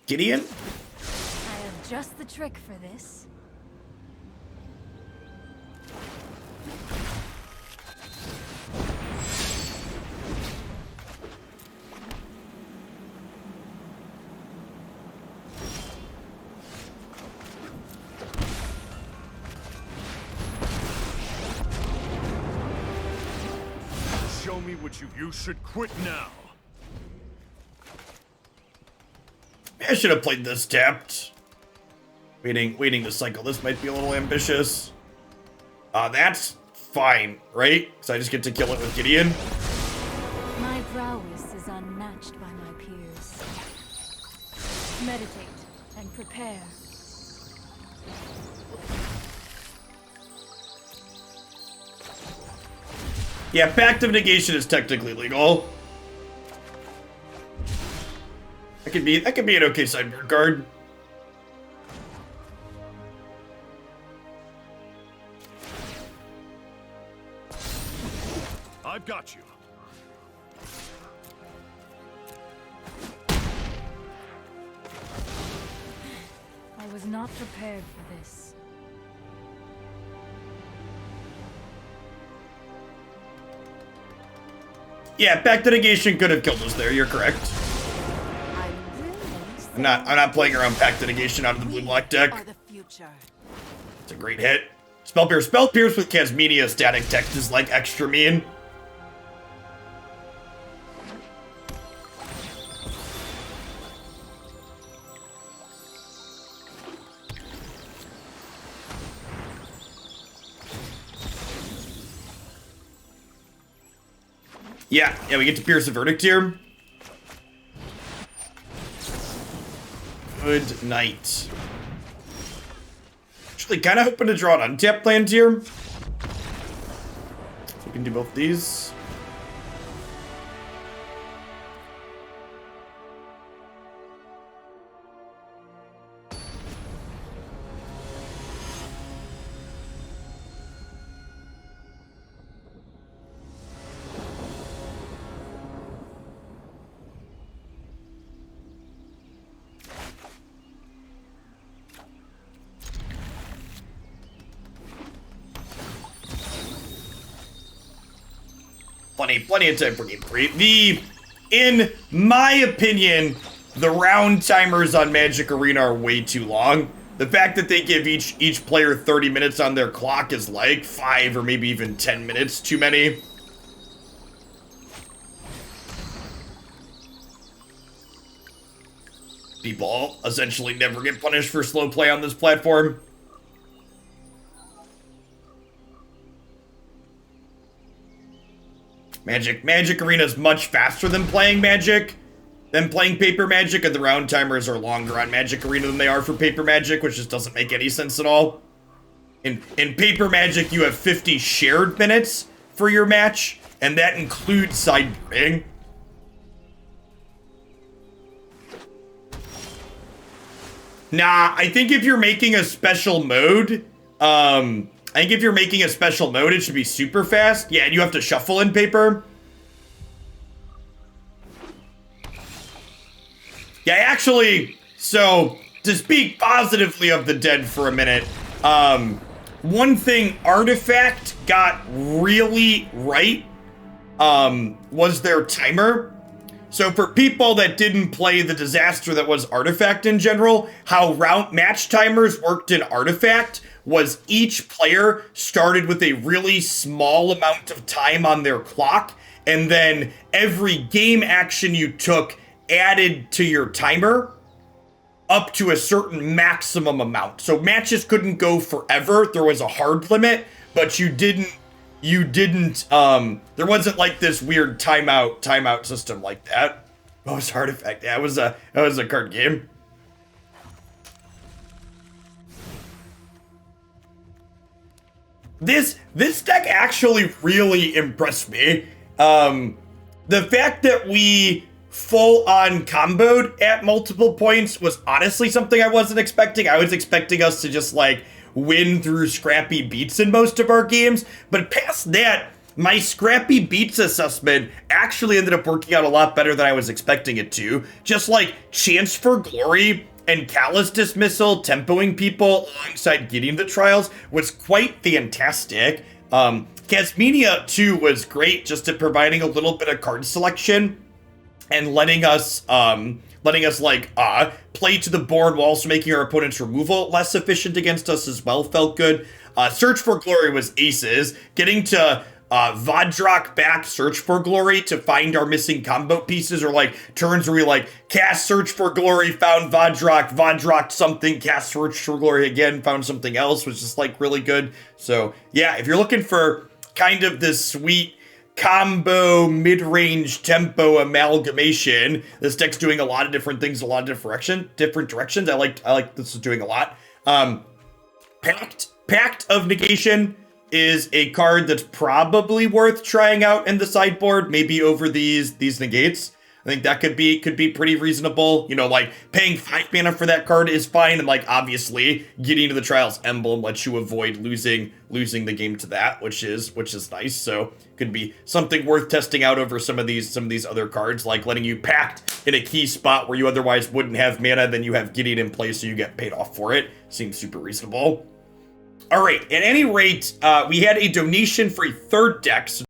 Gideon? I have just the trick for this. what you should quit now. I should have played this tapped. Waiting to cycle this might be a little ambitious. That's fine, right? So I just get to kill it with Gideon. My prowess is unmatched by my peers. Meditate and prepare. Yeah, Pact of Negation is technically legal. That could be an okay sideboard card. I've got you. I was not prepared for this. Yeah, Pact of Negation could have killed us there. You're correct. I'm not playing around Pact of Negation out of the blue-black deck. Are the future. It's a great hit. Spell Pierce with Kasmina static text is like extra mean. Yeah, we get to pierce the verdict here. Good night. Actually, kind of hoping to draw an untapped land here. So we can do both these. Plenty of time for game 3. In my opinion, the round timers on Magic Arena are way too long. The fact that they give each player 30 minutes on their clock is like 5 or maybe even 10 minutes too many. People essentially never get punished for slow play on this platform. Magic Arena is much faster than playing Magic, than playing Paper Magic, and the round timers are longer on Magic Arena than they are for Paper Magic, which just doesn't make any sense at all. In Paper Magic, you have 50 shared minutes for your match, and that includes sideboarding. Nah, I think if you're making a special mode, it should be super fast. Yeah, and you have to shuffle in Paper. Yeah, actually, so to speak positively of the dead for a minute, one thing Artifact got really right was their timer. So for people that didn't play the disaster that was Artifact in general, how round match timers worked in Artifact was each player started with a really small amount of time on their clock, and then every game action you took added to your timer up to a certain maximum amount. So matches couldn't go forever. There was a hard limit, but there wasn't like this weird timeout system like that. What was Artifact? Yeah, that was a card game. This deck actually really impressed me. The fact that we full-on comboed at multiple points was honestly something I wasn't expecting. I was expecting us to just, like, win through scrappy beats in most of our games. But past that, my scrappy beats assessment actually ended up working out a lot better than I was expecting it to. Just like Chance for Glory and Callous Dismissal tempoing people alongside Gideon the Trials was quite fantastic. Kasmina, too, was great just at providing a little bit of card selection and letting us play to the board while also making our opponent's removal less efficient against us as well felt good. Search for Glory was aces. Getting to Vadrok back Search for Glory to find our missing combo pieces, or like turns where we like cast Search for Glory, found Vadrok something, cast Search for Glory again, found something else, was just like really good. So yeah, if you're looking for kind of this sweet combo mid-range tempo amalgamation, this deck's doing a lot of different things, a lot of different directions. I like this is doing a lot. Pact of Negation is a card that's probably worth trying out in the sideboard, maybe over these negates. I think that could be pretty reasonable. You know, like paying 5 mana for that card is fine, and like obviously getting to the Trials Emblem lets you avoid losing the game to that, which is nice. So could be something worth testing out over some of these other cards, like letting you pact in a key spot where you otherwise wouldn't have mana, then you have Gideon in place so you get paid off for it. Seems super reasonable. All right, at any rate, we had a donation for a third deck. So